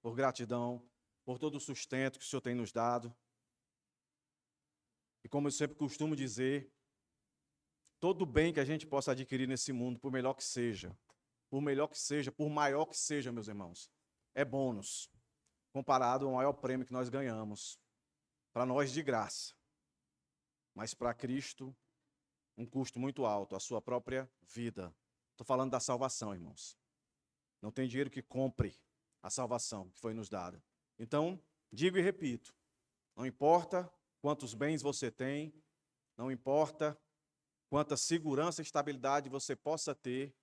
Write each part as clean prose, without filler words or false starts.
Por gratidão, por todo o sustento que o Senhor tem nos dado. E como eu sempre costumo dizer, todo bem que a gente possa adquirir nesse mundo, por melhor que seja, por maior que seja, meus irmãos, é bônus, comparado ao maior prêmio que nós ganhamos, para nós de graça, mas para Cristo, um custo muito alto, a sua própria vida. Estou falando da salvação, irmãos. Não tem dinheiro que compre a salvação que foi nos dada. Então, digo e repito, não importa quantos bens você tem, não importa quanta segurança e estabilidade você possa ter,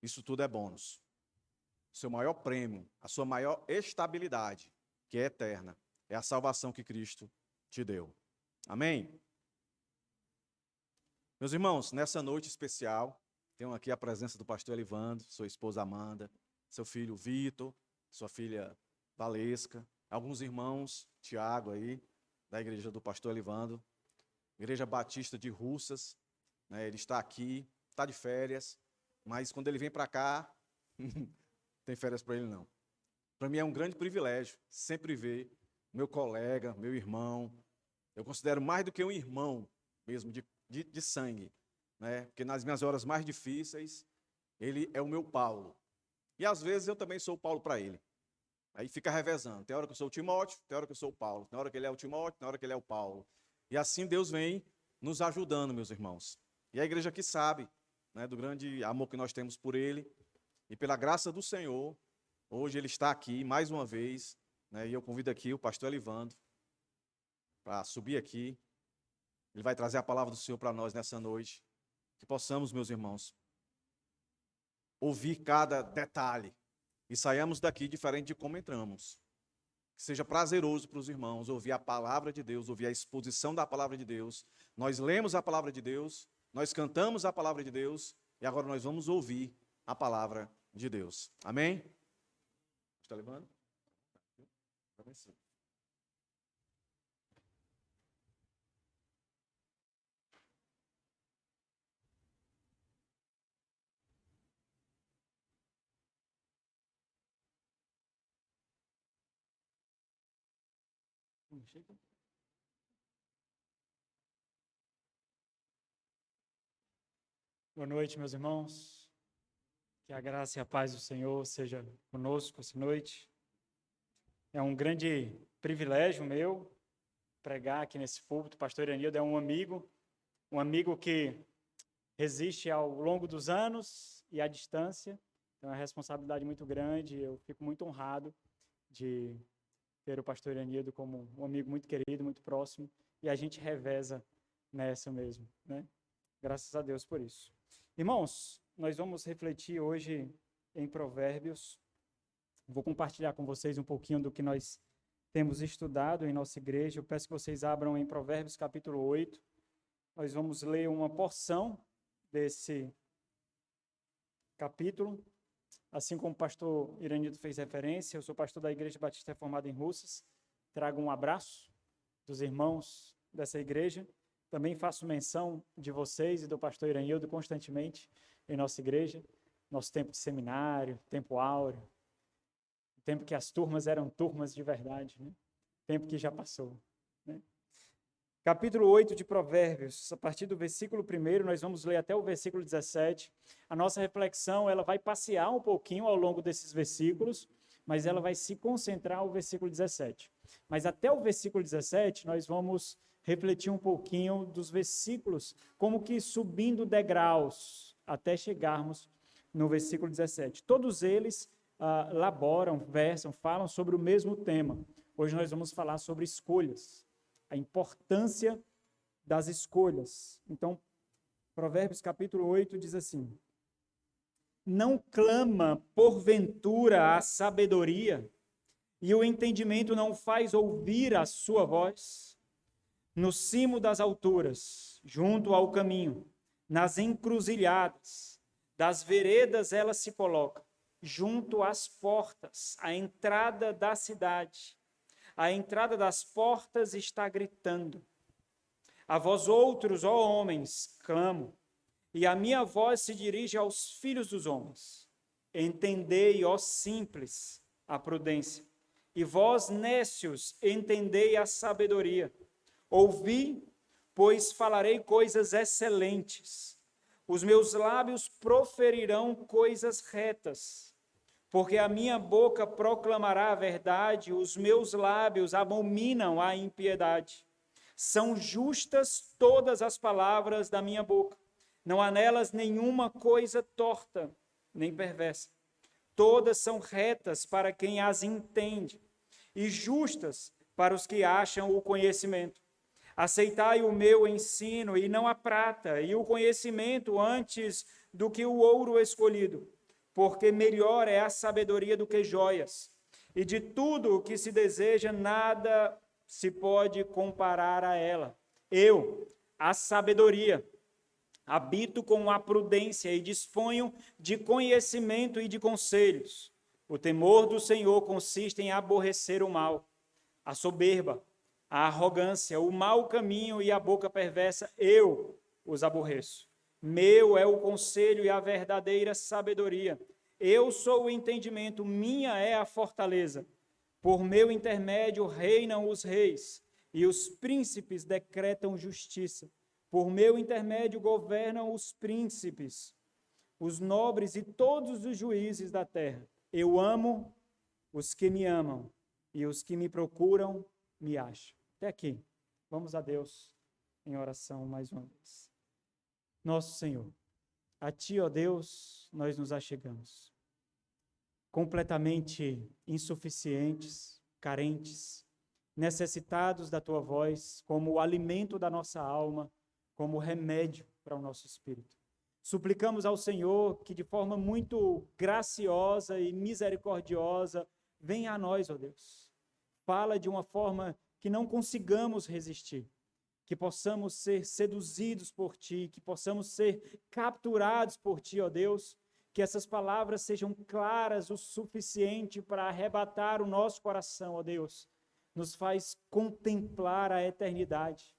isso tudo é bônus. O seu maior prêmio, a sua maior estabilidade, que é eterna, é a salvação que Cristo te deu. Amém? Meus irmãos, nessa noite especial, tenho aqui a presença do pastor Elivandro, sua esposa Amanda, seu filho Vitor, sua filha Valesca, alguns irmãos, Tiago aí, da igreja do pastor Elivandro, Igreja Batista de Russas, né, ele está aqui, está de férias, mas quando ele vem para cá, tem férias para ele não. Para mim é um grande privilégio sempre ver meu colega, meu irmão, eu considero mais do que um irmão mesmo, de sangue, né, porque nas minhas horas mais difíceis, ele é o meu Paulo. E às vezes eu também sou o Paulo para ele. Aí fica revezando. Tem hora que eu sou o Timóteo, tem hora que eu sou o Paulo. Tem hora que ele é o Timóteo, tem hora que ele é o Paulo. E assim Deus vem nos ajudando, meus irmãos. E a igreja aqui sabe, né, do grande amor que nós temos por ele. E pela graça do Senhor, hoje ele está aqui mais uma vez, né, e eu convido aqui o pastor Elivandro para subir aqui. Ele vai trazer a palavra do Senhor para nós nessa noite. Que possamos, meus irmãos, ouvir cada detalhe e saiamos daqui diferente de como entramos. Que seja prazeroso para os irmãos ouvir a palavra de Deus, ouvir a exposição da palavra de Deus. Nós lemos a palavra de Deus, nós cantamos a palavra de Deus e agora nós vamos ouvir a palavra de Deus. Amém? Está levando? Boa noite, meus irmãos. Que a graça e a paz do Senhor seja conosco essa noite. É um grande privilégio meu pregar aqui nesse púlpito. O pastor Iranildo é um amigo que resiste ao longo dos anos e à distância. Então é uma responsabilidade muito grande. Eu fico muito honrado de ter o pastor Iranildo como um amigo muito querido, muito próximo. E a gente reveza nessa mesmo, né? Graças a Deus por isso. Irmãos, nós vamos refletir hoje em Provérbios. Vou compartilhar com vocês um pouquinho do que nós temos estudado em nossa igreja. Eu peço que vocês abram em Provérbios capítulo 8. Nós vamos ler uma porção desse capítulo. Assim como o pastor Iranildo fez referência, eu sou pastor da Igreja Batista Reformada em Russas. Trago um abraço dos irmãos dessa igreja. Também faço menção de vocês e do pastor Iranildo constantemente em nossa igreja. Nosso tempo de seminário, tempo áureo, tempo que as turmas eram turmas de verdade, né? Tempo que já passou, né? Capítulo 8 de Provérbios, a partir do versículo 1, nós vamos ler até o versículo 17. A nossa reflexão, ela vai passear um pouquinho ao longo desses versículos, mas ela vai se concentrar ao versículo 17. Mas até o versículo 17, nós vamos refletir um pouquinho dos versículos, como que subindo degraus, até chegarmos no versículo 17. Todos eles laboram, versam, falam sobre o mesmo tema. Hoje nós vamos falar sobre escolhas, a importância das escolhas. Então, Provérbios capítulo 8 diz assim: não clama porventura a sabedoria, e o entendimento não faz ouvir a sua voz? No cimo das alturas, junto ao caminho, nas encruzilhadas, das veredas ela se coloca, junto às portas, à entrada da cidade. a entrada das portas está gritando. A vós outros, ó homens, clamo, e a minha voz se dirige aos filhos dos homens. Entendei, ó simples, a prudência, e vós, nécios, entendei a sabedoria. Ouvi, pois falarei coisas excelentes. Os meus lábios proferirão coisas retas, porque a minha boca proclamará a verdade, os meus lábios abominam a impiedade. São justas todas as palavras da minha boca, não há nelas nenhuma coisa torta, nem perversa. Todas são retas para quem as entende, e justas para os que acham o conhecimento. Aceitai o meu ensino, e não a prata, e o conhecimento antes do que o ouro escolhido, porque melhor é a sabedoria do que joias, e de tudo o que se deseja, nada se pode comparar a ela. Eu, a sabedoria, habito com a prudência e disponho de conhecimento e de conselhos. O temor do Senhor consiste em aborrecer o mal, a soberba, a arrogância, o mau caminho e a boca perversa, eu os aborreço. Meu é o conselho e a verdadeira sabedoria. Eu sou o entendimento, minha é a fortaleza. Por meu intermédio reinam os reis, e os príncipes decretam justiça. Por meu intermédio governam os príncipes, os nobres e todos os juízes da terra. Eu amo os que me amam, e os que me procuram me acham. Até aqui. Vamos a Deus em oração mais uma vez. Nosso Senhor, a Ti, ó Deus, nós nos achegamos. Completamente insuficientes, carentes, necessitados da Tua voz, como o alimento da nossa alma, como remédio para o nosso espírito. Suplicamos ao Senhor que de forma muito graciosa e misericordiosa venha a nós, ó Deus. Fala de uma forma que não consigamos resistir, que possamos ser seduzidos por Ti, que possamos ser capturados por Ti, ó Deus, que essas palavras sejam claras o suficiente para arrebatar o nosso coração, ó Deus. Nos faz contemplar a eternidade.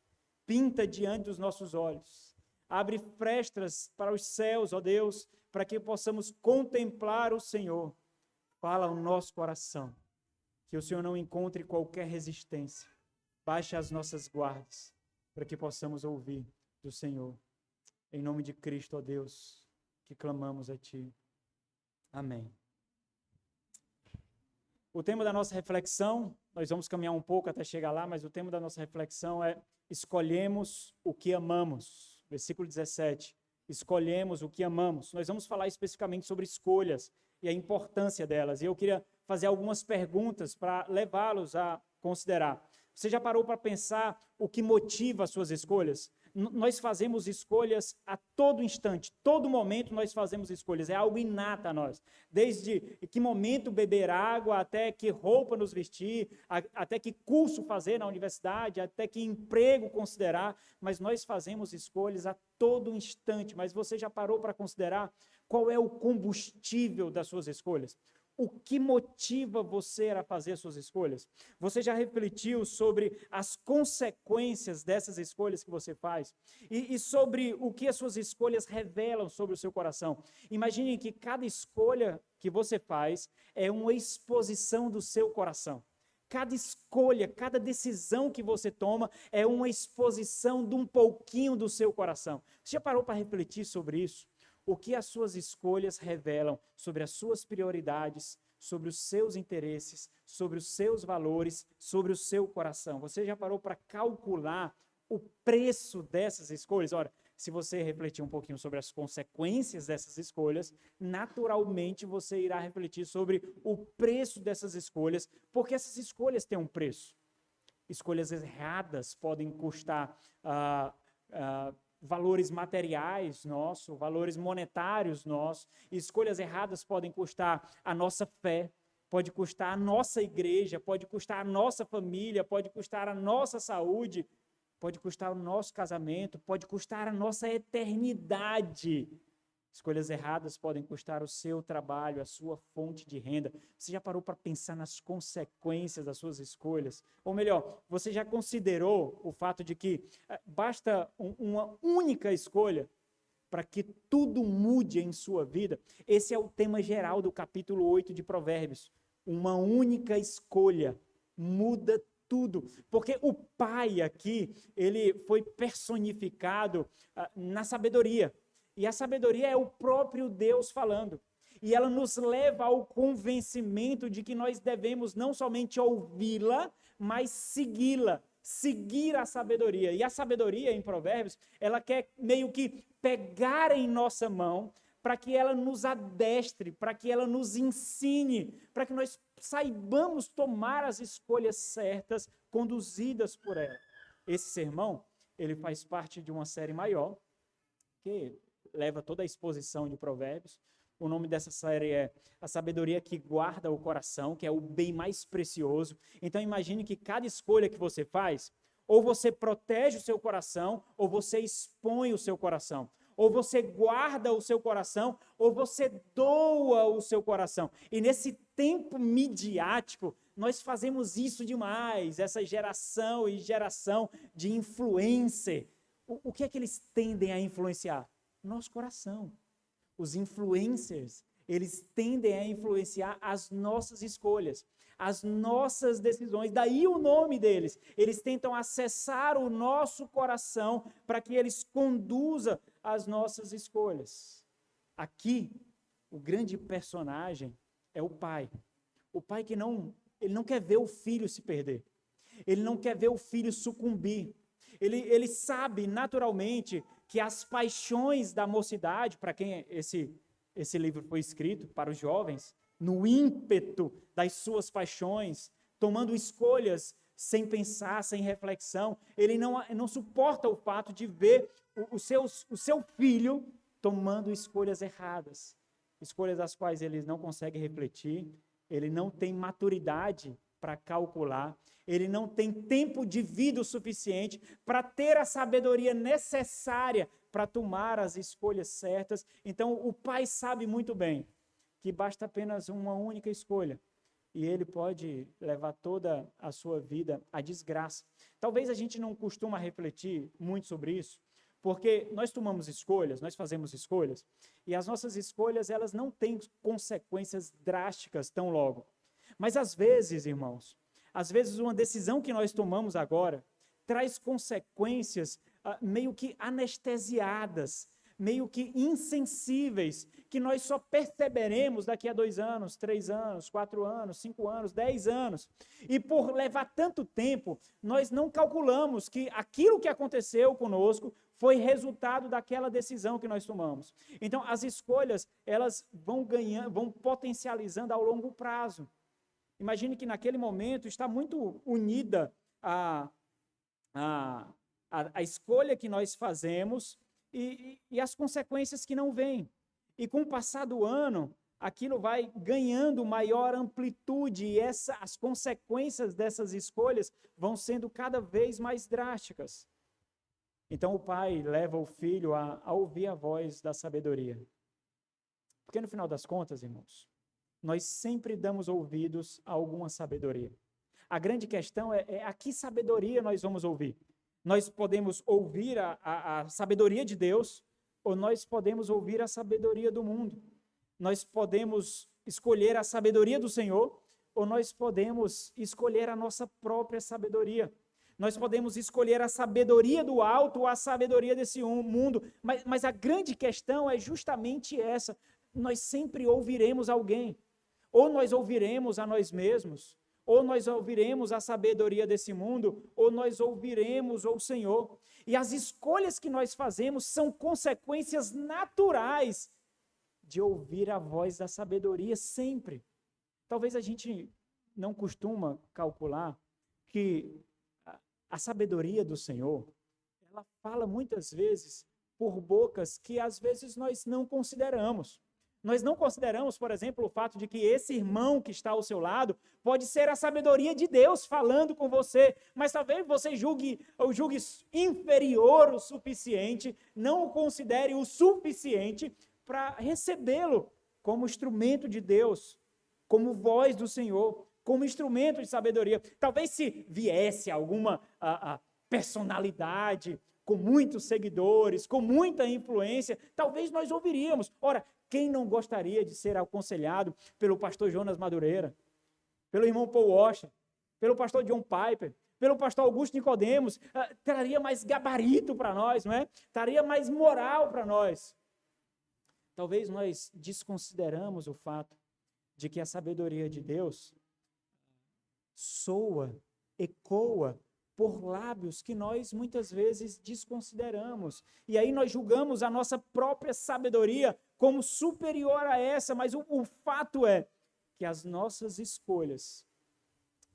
Pinta diante dos nossos olhos. Abre frestas para os céus, ó Deus, para que possamos contemplar o Senhor. Fala ao nosso coração, que o Senhor não encontre qualquer resistência. Baixe as nossas guardas, para que possamos ouvir do Senhor. Em nome de Cristo, ó Deus, que clamamos a Ti. Amém. O tema da nossa reflexão, nós vamos caminhar um pouco até chegar lá, mas o tema da nossa reflexão é escolhemos o que amamos. Versículo 17. Escolhemos o que amamos. Nós vamos falar especificamente sobre escolhas e a importância delas. E eu queria fazer algumas perguntas para levá-los a considerar. Você já parou para pensar o que motiva as suas escolhas? Nós fazemos escolhas a todo instante, todo momento nós fazemos escolhas, é algo inato a nós. Desde que momento beber água, até que roupa nos vestir, até que curso fazer na universidade, até que emprego considerar, mas nós fazemos escolhas a todo instante. Mas você já parou para considerar qual é o combustível das suas escolhas? O que motiva você a fazer as suas escolhas? Você já refletiu sobre as consequências dessas escolhas que você faz? E sobre o que as suas escolhas revelam sobre o seu coração? Imagine que cada escolha que você faz é uma exposição do seu coração. Cada escolha, cada decisão que você toma é uma exposição de um pouquinho do seu coração. Você já parou para refletir sobre isso? O que as suas escolhas revelam sobre as suas prioridades, sobre os seus interesses, sobre os seus valores, sobre o seu coração. Você já parou para calcular o preço dessas escolhas? Ora, se você refletir um pouquinho sobre as consequências dessas escolhas, naturalmente você irá refletir sobre o preço dessas escolhas, porque essas escolhas têm um preço. Escolhas erradas podem custar valores materiais nossos, valores monetários nossos. Escolhas erradas podem custar a nossa fé, pode custar a nossa igreja, pode custar a nossa família, pode custar a nossa saúde, pode custar o nosso casamento, pode custar a nossa eternidade. Escolhas erradas podem custar o seu trabalho, a sua fonte de renda. Você já parou para pensar nas consequências das suas escolhas? Ou melhor, você já considerou o fato de que basta uma única escolha para que tudo mude em sua vida? Esse é o tema geral do capítulo 8 de Provérbios. Uma única escolha muda tudo. Porque o pai aqui, ele foi personificado na sabedoria. E a sabedoria é o próprio Deus falando. E ela nos leva ao convencimento de que nós devemos não somente ouvi-la, mas segui-la. Seguir a sabedoria. E a sabedoria, em Provérbios, ela quer meio que pegar em nossa mão para que ela nos adestre, para que ela nos ensine, para que nós saibamos tomar as escolhas certas, conduzidas por ela. Esse sermão, ele faz parte de uma série maior, que leva toda a exposição de Provérbios. O nome dessa série é A Sabedoria que Guarda o Coração, que é o bem mais precioso. Então imagine que cada escolha que você faz, ou você protege o seu coração, ou você expõe o seu coração. Ou você guarda o seu coração, ou você doa o seu coração. E nesse tempo midiático, nós fazemos isso demais, essa geração e geração de influencer. O que é que eles tendem a influenciar? Nosso coração. Os influencers, eles tendem a influenciar as nossas escolhas, as nossas decisões, daí o nome deles. Eles tentam acessar o nosso coração para que eles conduzam as nossas escolhas. Aqui, o grande personagem é o pai. O pai que ele não quer ver o filho se perder. Ele não quer ver o filho sucumbir. Ele sabe naturalmente que as paixões da mocidade, para quem esse livro foi escrito, para os jovens, no ímpeto das suas paixões, tomando escolhas sem pensar, sem reflexão, ele não suporta o fato de ver o seu filho tomando escolhas erradas, escolhas das quais ele não consegue refletir, ele não tem maturidade para calcular, ele não tem tempo de vida o suficiente para ter a sabedoria necessária para tomar as escolhas certas. Então, o pai sabe muito bem que basta apenas uma única escolha e ele pode levar toda a sua vida à desgraça. Talvez a gente não costuma refletir muito sobre isso, porque nós tomamos escolhas, nós fazemos escolhas, e as nossas escolhas, elas não têm consequências drásticas tão logo. Mas às vezes, irmãos, às vezes uma decisão que nós tomamos agora traz consequências meio que anestesiadas, meio que insensíveis, que nós só perceberemos daqui a 2 anos, 3 anos, 4 anos, 5 anos, 10 anos. E por levar tanto tempo, nós não calculamos que aquilo que aconteceu conosco foi resultado daquela decisão que nós tomamos. Então, as escolhas, elas vão ganhando, vão potencializando ao longo prazo. Imagine que naquele momento está muito unida a escolha que nós fazemos e as consequências que não vêm. E com o passar do ano, aquilo vai ganhando maior amplitude e as consequências dessas escolhas vão sendo cada vez mais drásticas. Então o pai leva o filho a ouvir a voz da sabedoria. Porque no final das contas, irmãos, nós sempre damos ouvidos a alguma sabedoria. A grande questão é a que sabedoria nós vamos ouvir. Nós podemos ouvir a sabedoria de Deus, ou nós podemos ouvir a sabedoria do mundo. Nós podemos escolher a sabedoria do Senhor, ou nós podemos escolher a nossa própria sabedoria. Nós podemos escolher a sabedoria do alto ou a sabedoria desse mundo, mas a grande questão é justamente essa. Nós sempre ouviremos alguém. Ou nós ouviremos a nós mesmos, ou nós ouviremos a sabedoria desse mundo, ou nós ouviremos o Senhor. E as escolhas que nós fazemos são consequências naturais de ouvir a voz da sabedoria sempre. Talvez a gente não costuma calcular que a sabedoria do Senhor, ela fala muitas vezes por bocas que às vezes nós não consideramos. Nós não consideramos, por exemplo, o fato de que esse irmão que está ao seu lado pode ser a sabedoria de Deus falando com você, mas talvez você julgue inferior o suficiente, não o considere o suficiente para recebê-lo como instrumento de Deus, como voz do Senhor, como instrumento de sabedoria. Talvez se viesse alguma personalidade com muitos seguidores, com muita influência, talvez nós ouviríamos. Ora, quem não gostaria de ser aconselhado pelo pastor Jonas Madureira, pelo irmão Paul Washer, pelo pastor John Piper, pelo pastor Augusto Nicodemos? Traria mais gabarito para nós, não é? Traria mais moral para nós. Talvez nós desconsideramos o fato de que a sabedoria de Deus soa, ecoa por lábios que nós muitas vezes desconsideramos. E aí nós julgamos a nossa própria sabedoria como superior a essa, mas o fato é que as nossas escolhas,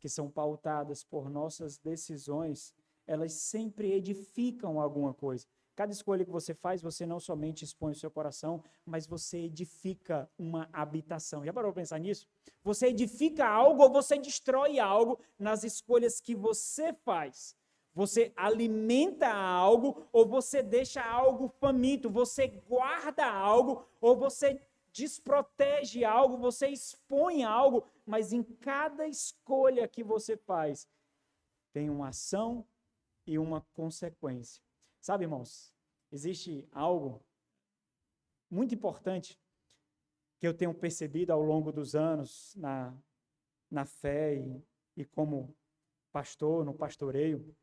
que são pautadas por nossas decisões, elas sempre edificam alguma coisa. Cada escolha que você faz, você não somente expõe o seu coração, mas você edifica uma habitação. Já parou para pensar nisso? Você edifica algo ou você destrói algo nas escolhas que você faz. Você alimenta algo ou você deixa algo faminto. Você guarda algo ou você desprotege algo, você expõe algo. Mas em cada escolha que você faz, tem uma ação e uma consequência. Sabe, irmãos, existe algo muito importante que eu tenho percebido ao longo dos anos na fé e como pastor, no pastoreio,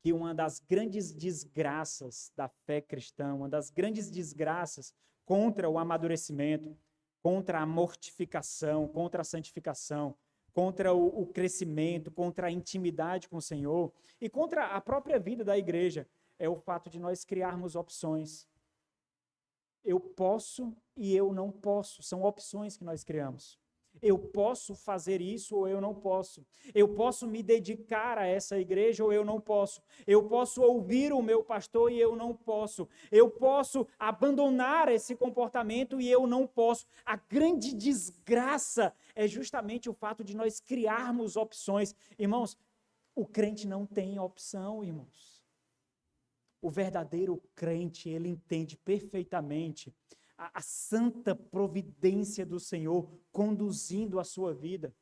que uma das grandes desgraças da fé cristã, uma das grandes desgraças contra o amadurecimento, contra a mortificação, contra a santificação, contra o crescimento, contra a intimidade com o Senhor e contra a própria vida da igreja, é o fato de nós criarmos opções. Eu posso e eu não posso. São opções que nós criamos. Eu posso fazer isso ou eu não posso. Eu posso me dedicar a essa igreja ou eu não posso. Eu posso ouvir o meu pastor e eu não posso. Eu posso abandonar esse comportamento e eu não posso. A grande desgraça é justamente o fato de nós criarmos opções. Irmãos, o crente não tem opção, irmãos. O verdadeiro crente, ele entende perfeitamente a santa providência do Senhor conduzindo a sua vida,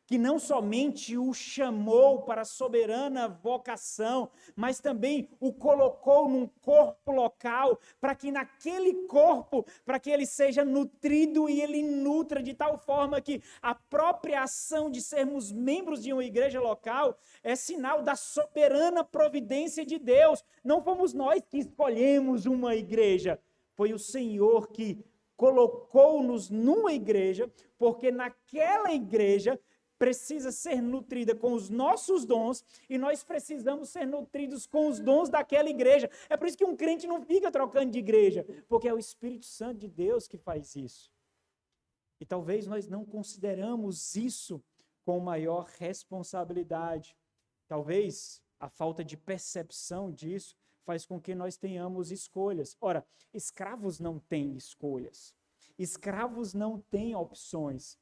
que não somente o chamou para a soberana vocação, mas também o colocou num corpo local, para que naquele corpo, para que ele seja nutrido e ele nutra de tal forma que a própria ação de sermos membros de uma igreja local é sinal da soberana providência de Deus. Não fomos nós que escolhemos uma igreja, foi o Senhor que colocou-nos numa igreja, porque naquela igreja precisa ser nutrida com os nossos dons e nós precisamos ser nutridos com os dons daquela igreja. É por isso que um crente não fica trocando de igreja, porque é o Espírito Santo de Deus que faz isso. E talvez nós não consideramos isso com maior responsabilidade. Talvez a falta de percepção disso faz com que nós tenhamos escolhas. Ora, escravos não têm escolhas. Escravos não têm opções.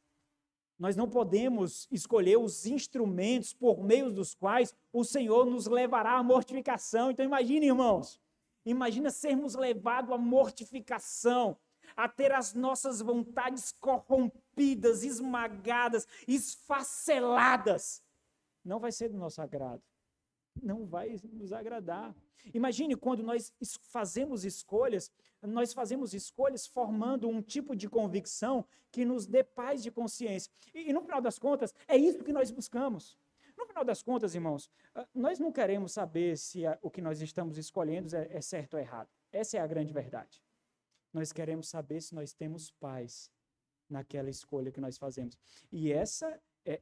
Nós não podemos escolher os instrumentos por meio dos quais o Senhor nos levará à mortificação. Então imagine, irmãos, imagina sermos levados à mortificação, a ter as nossas vontades corrompidas, esmagadas, esfaceladas. Não vai ser do nosso agrado. Não vai nos agradar. Imagine quando nós fazemos escolhas formando um tipo de convicção que nos dê paz de consciência. E no final das contas, é isso que nós buscamos. No final das contas, irmãos, nós não queremos saber se o que nós estamos escolhendo é certo ou errado. Essa é a grande verdade. Nós queremos saber se nós temos paz naquela escolha que nós fazemos. E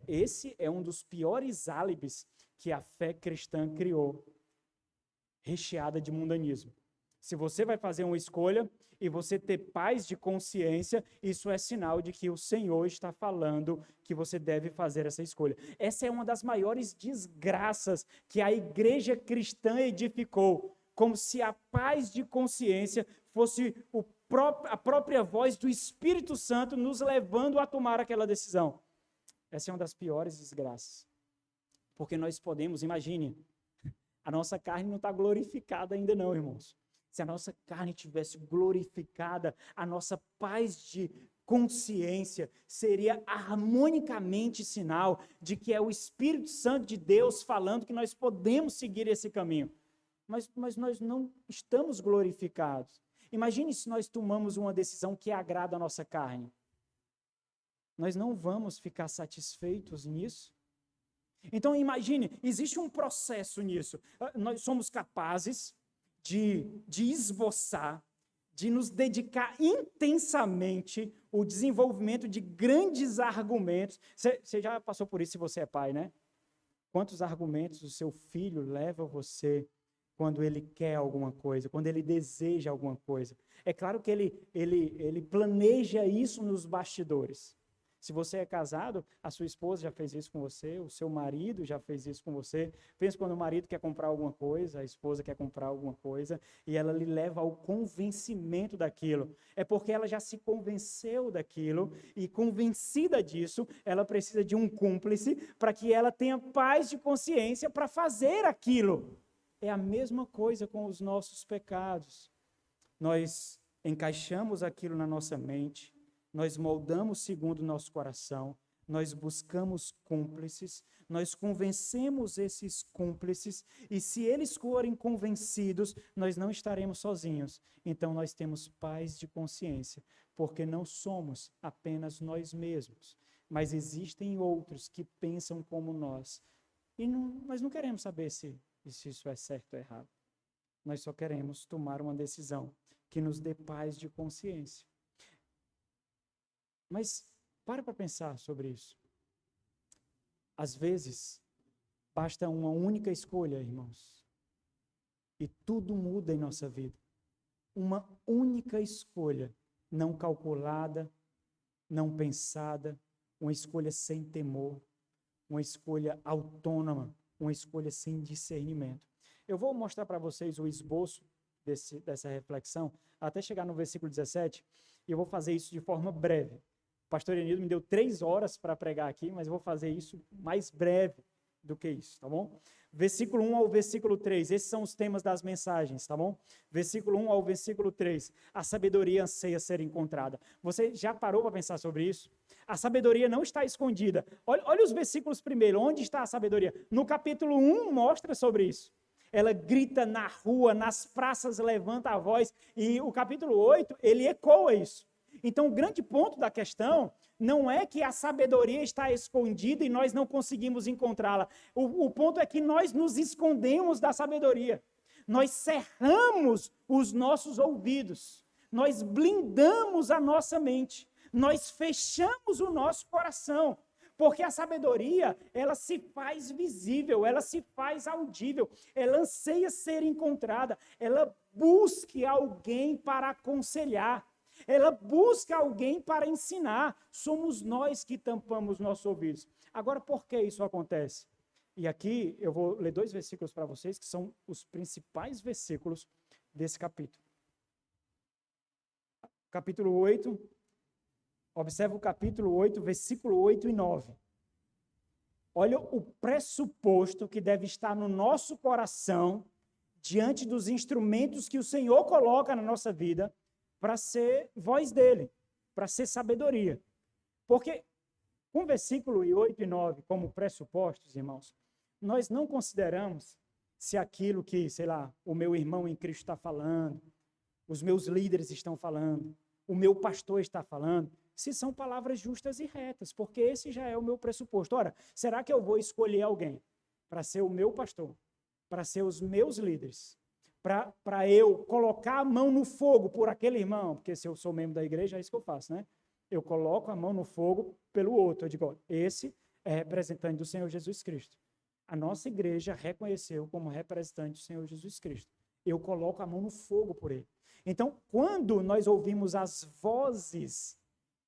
esse é um dos piores álibis que a fé cristã criou, recheada de mundanismo. Se você vai fazer uma escolha e você ter paz de consciência, isso é sinal de que o Senhor está falando que você deve fazer essa escolha. Essa é uma das maiores desgraças que a igreja cristã edificou, como se a paz de consciência fosse a própria voz do Espírito Santo nos levando a tomar aquela decisão. Essa é uma das piores desgraças. Porque nós podemos, imagine, a nossa carne não está glorificada ainda não, irmãos. se a nossa carne tivesse glorificada, a nossa paz de consciência seria harmonicamente sinal de que é o Espírito Santo de Deus falando que nós podemos seguir esse caminho. Mas nós não estamos glorificados. Imagine se nós tomamos uma decisão que agrada a nossa carne. Nós não vamos ficar satisfeitos nisso. Então imagine, existe um processo nisso. Nós somos capazes de esboçar, de nos dedicar intensamente o desenvolvimento de grandes argumentos. Você já passou por isso se você é pai, né? Quantos argumentos o seu filho leva você quando ele quer alguma coisa, quando ele deseja alguma coisa. É claro que ele planeja isso nos bastidores. Se você é casado, a sua esposa já fez isso com você, o seu marido já fez isso com você. Pensa quando o marido quer comprar alguma coisa, a esposa quer comprar alguma coisa, e ela lhe leva ao convencimento daquilo. É porque ela já se convenceu daquilo, e convencida disso, ela precisa de um cúmplice para que ela tenha paz de consciência para fazer aquilo. É a mesma coisa com os nossos pecados. Nós encaixamos aquilo na nossa mente, nós moldamos segundo o nosso coração, nós buscamos cúmplices, nós convencemos esses cúmplices, e se eles forem convencidos, nós não estaremos sozinhos. Então nós temos paz de consciência, porque não somos apenas nós mesmos, mas existem outros que pensam como nós. E nós não queremos saber se isso é certo ou errado. Nós só queremos tomar uma decisão que nos dê paz de consciência. Mas para pensar sobre isso. Às vezes, basta uma única escolha, irmãos, e tudo muda em nossa vida. Uma única escolha, não calculada, não pensada, uma escolha sem temor, uma escolha autônoma, uma escolha sem discernimento. Eu vou mostrar para vocês o esboço dessa reflexão, até chegar no versículo 17, e eu vou fazer isso de forma breve. O pastor Enildo me deu 3 horas para pregar aqui, mas eu vou fazer isso mais breve do que isso, tá bom? Versículo 1 ao versículo 3, esses são os temas das mensagens, tá bom? Versículo 1 ao versículo 3, a sabedoria anseia ser encontrada. Você já parou para pensar sobre isso? A sabedoria não está escondida. Olha os versículos primeiro, onde está a sabedoria? No capítulo 1 mostra sobre isso. Ela grita na rua, nas praças, levanta a voz, e o capítulo 8, ele ecoa isso. Então, o grande ponto da questão não é que a sabedoria está escondida e nós não conseguimos encontrá-la. O ponto é que nós nos escondemos da sabedoria. Nós cerramos os nossos ouvidos. Nós blindamos a nossa mente. Nós fechamos o nosso coração. Porque a sabedoria, ela se faz visível, ela se faz audível, ela anseia ser encontrada, ela busca alguém para aconselhar. Ela busca alguém para ensinar. Somos nós que tampamos nossos ouvidos. Agora, por que isso acontece? E aqui eu vou ler 2 versículos para vocês, que são os principais versículos desse capítulo. Capítulo 8, observa o capítulo 8, versículo 8 e 9. Olha o pressuposto que deve estar no nosso coração diante dos instrumentos que o Senhor coloca na nossa vida, para ser voz dele, para ser sabedoria. Porque, com versículo 8 e 9 como pressupostos, irmãos, nós não consideramos se aquilo que, sei lá, o meu irmão em Cristo está falando, os meus líderes estão falando, o meu pastor está falando, se são palavras justas e retas, porque esse já é o meu pressuposto. Ora, será que eu vou escolher alguém para ser o meu pastor, para ser os meus líderes, para eu colocar a mão no fogo por aquele irmão, porque se eu sou membro da igreja, é isso que eu faço, né? Eu coloco a mão no fogo pelo outro. Eu digo, ó, esse é representante do Senhor Jesus Cristo. A nossa igreja reconheceu como representante do Senhor Jesus Cristo. Eu coloco a mão no fogo por ele. Então, quando nós ouvimos as vozes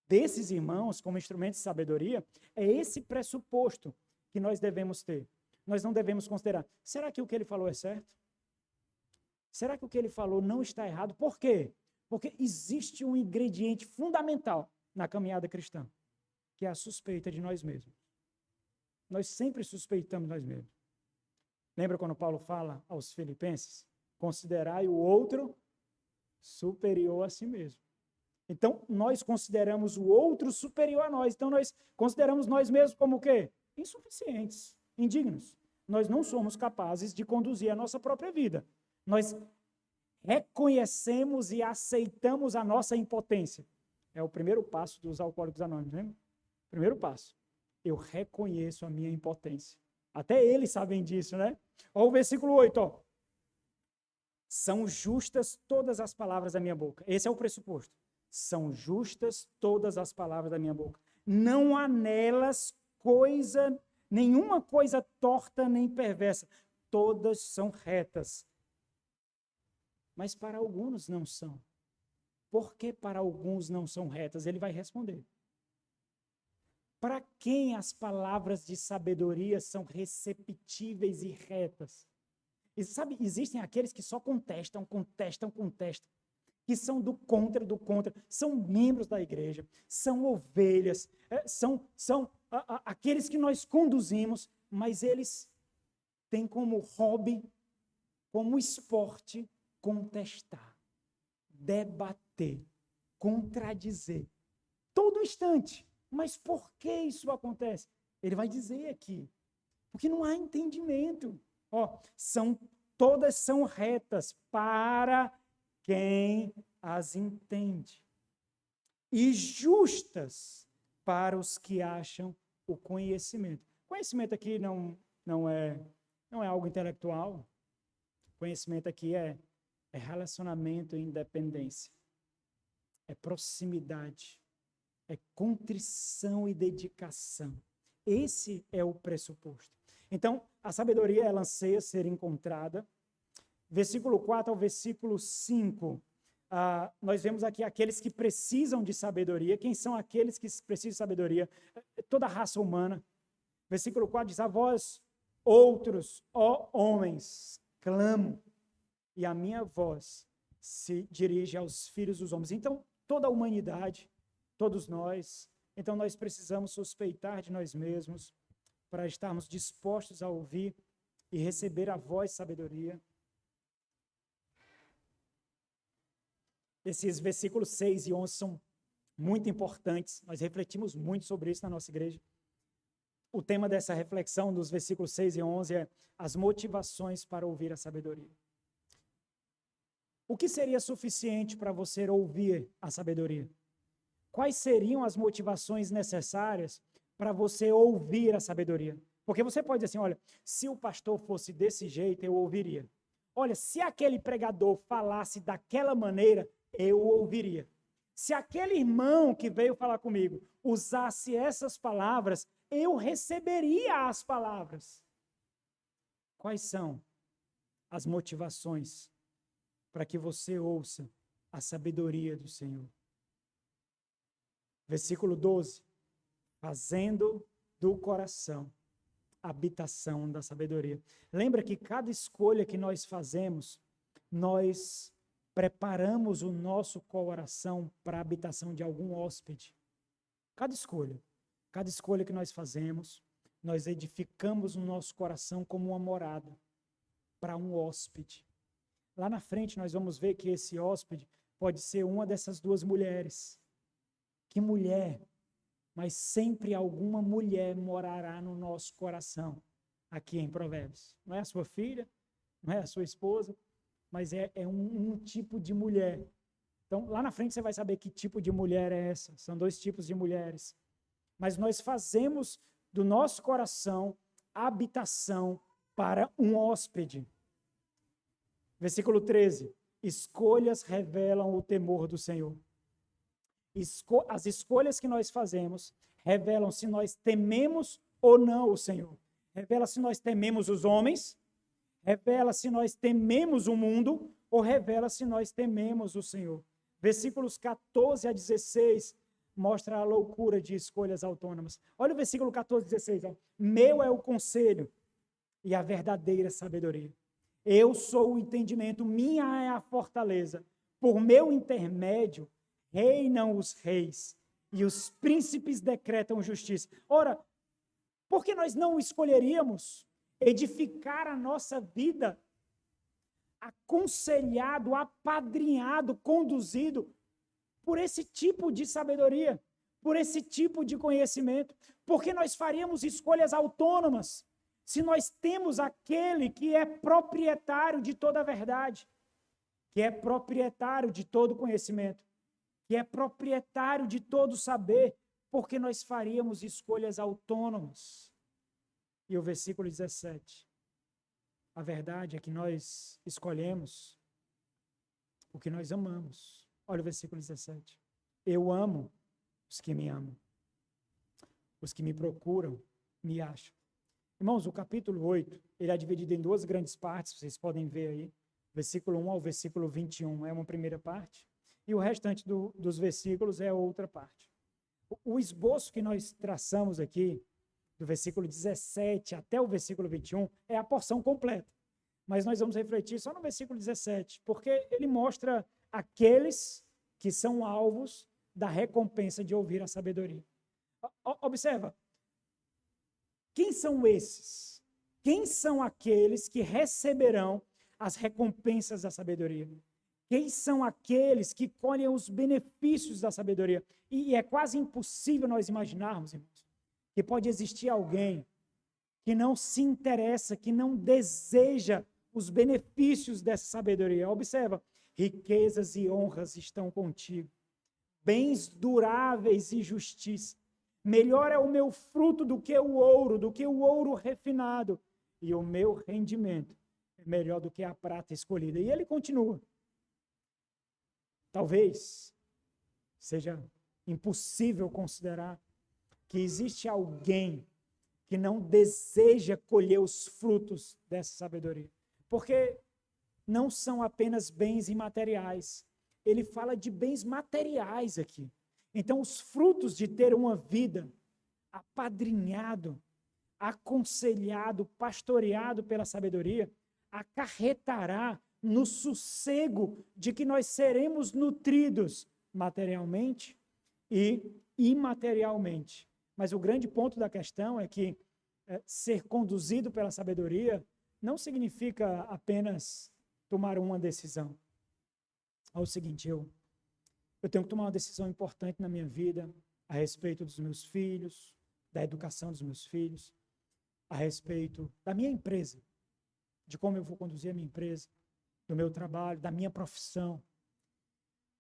desses irmãos como instrumentos de sabedoria, é esse pressuposto que nós devemos ter. Nós não devemos considerar, será que o que ele falou é certo? Será que o que ele falou não está errado? Por quê? Porque existe um ingrediente fundamental na caminhada cristã, que é a suspeita de nós mesmos. Nós sempre suspeitamos nós mesmos. Lembra quando Paulo fala aos Filipenses? Considerai o outro superior a si mesmo. Então, nós consideramos o outro superior a nós. Então, nós consideramos nós mesmos como o quê? Insuficientes, indignos. Nós não somos capazes de conduzir a nossa própria vida. Nós reconhecemos e aceitamos a nossa impotência. É o primeiro passo dos Alcoólicos Anônimos, lembra? Primeiro passo. Eu reconheço a minha impotência. Até eles sabem disso, né? Olha o versículo 8, ó. São justas todas as palavras da minha boca. Esse é o pressuposto. São justas todas as palavras da minha boca. Não há nelas nenhuma coisa torta nem perversa. Todas são retas. Mas para alguns não são. Por que para alguns não são retas? Ele vai responder. Para quem as palavras de sabedoria são receptíveis e retas? E sabe, existem aqueles que só contestam, que são do contra, são membros da igreja, são ovelhas, são aqueles que nós conduzimos, mas eles têm como hobby, como esporte, contestar, debater, contradizer, todo instante. Mas por que isso acontece? Ele vai dizer aqui, porque não há entendimento. Ó, todas são retas para quem as entende, e justas para os que acham o conhecimento. Conhecimento aqui não é algo intelectual. Conhecimento aqui é relacionamento e independência. É proximidade. É contrição e dedicação. Esse é o pressuposto. Então, a sabedoria, ela anseia ser encontrada. Versículo 4 ao versículo 5, nós vemos aqui aqueles que precisam de sabedoria. Quem são aqueles que precisam de sabedoria? Toda a raça humana. Versículo 4 diz, a vós, outros, ó homens, clamo, e a minha voz se dirige aos filhos dos homens. Então, toda a humanidade, todos nós, então nós precisamos suspeitar de nós mesmos para estarmos dispostos a ouvir e receber a voz de sabedoria. Esses versículos 6 e 11 são muito importantes, nós refletimos muito sobre isso na nossa igreja. O tema dessa reflexão dos versículos 6 e 11 é as motivações para ouvir a sabedoria. O que seria suficiente para você ouvir a sabedoria? Quais seriam as motivações necessárias para você ouvir a sabedoria? Porque você pode dizer assim, olha, se o pastor fosse desse jeito, eu ouviria. Olha, se aquele pregador falasse daquela maneira, eu ouviria. Se aquele irmão que veio falar comigo usasse essas palavras, eu receberia as palavras. Quais são as motivações para que você ouça a sabedoria do Senhor? Versículo 12. Fazendo do coração a habitação da sabedoria. Lembra que cada escolha que nós fazemos, nós preparamos o nosso coração para a habitação de algum hóspede. Cada escolha que nós fazemos, nós edificamos o nosso coração como uma morada para um hóspede. Lá na frente nós vamos ver que esse hóspede pode ser uma dessas duas mulheres. Que mulher? Mas sempre alguma mulher morará no nosso coração, aqui em Provérbios. Não é a sua filha, não é a sua esposa, mas é um tipo de mulher. Então, lá na frente você vai saber que tipo de mulher é essa. São dois tipos de mulheres. Mas nós fazemos do nosso coração habitação para um hóspede. Versículo 13. Escolhas revelam o temor do Senhor. As escolhas que nós fazemos revelam se nós tememos ou não o Senhor. Revela se nós tememos os homens, revela se nós tememos o mundo, ou revela se nós tememos o Senhor. Versículos 14 a 16 mostra a loucura de escolhas autônomas. Olha o versículo 14 e 16. Ó. Meu é o conselho e a verdadeira sabedoria. Eu sou o entendimento, minha é a fortaleza. Por meu intermédio, reinam os reis e os príncipes decretam justiça. Ora, por que nós não escolheríamos edificar a nossa vida aconselhado, apadrinhado, conduzido por esse tipo de sabedoria, por esse tipo de conhecimento, porque nós faríamos escolhas autônomas se nós temos aquele que é proprietário de toda a verdade, que é proprietário de todo conhecimento, que é proprietário de todo saber, porque nós faríamos escolhas autônomas. E o versículo 17. A verdade é que nós escolhemos o que nós amamos. Olha o versículo 17. Eu amo os que me amam. Os que me procuram, me acham. Irmãos, o capítulo 8, ele é dividido em duas grandes partes, vocês podem ver aí. Versículo 1 ao versículo 21 é uma primeira parte, e o restante dos versículos é outra parte. O esboço que nós traçamos aqui, do versículo 17 até o versículo 21, é a porção completa. Mas nós vamos refletir só no versículo 17, porque ele mostra aqueles que são alvos da recompensa de ouvir a sabedoria. Observa, quem são esses? Quem são aqueles que receberão as recompensas da sabedoria? Quem são aqueles que colhem os benefícios da sabedoria? E é quase impossível nós imaginarmos, irmãos, que pode existir alguém que não se interessa, que não deseja os benefícios dessa sabedoria. Observa, riquezas e honras estão contigo, bens duráveis e justiça. Melhor é o meu fruto do que o ouro refinado, e o meu rendimento é melhor do que a prata escolhida. E ele continua. Talvez seja impossível considerar que existe alguém que não deseja colher os frutos dessa sabedoria. Porque não são apenas bens imateriais. Ele fala de bens materiais aqui. Então, os frutos de ter uma vida apadrinhado, aconselhado, pastoreado pela sabedoria, acarretará no sossego de que nós seremos nutridos materialmente e imaterialmente. Mas o grande ponto da questão é que ser conduzido pela sabedoria não significa apenas tomar uma decisão. É o seguinte, eu tenho que tomar uma decisão importante na minha vida a respeito dos meus filhos, da educação dos meus filhos, a respeito da minha empresa, de como eu vou conduzir a minha empresa, do meu trabalho, da minha profissão,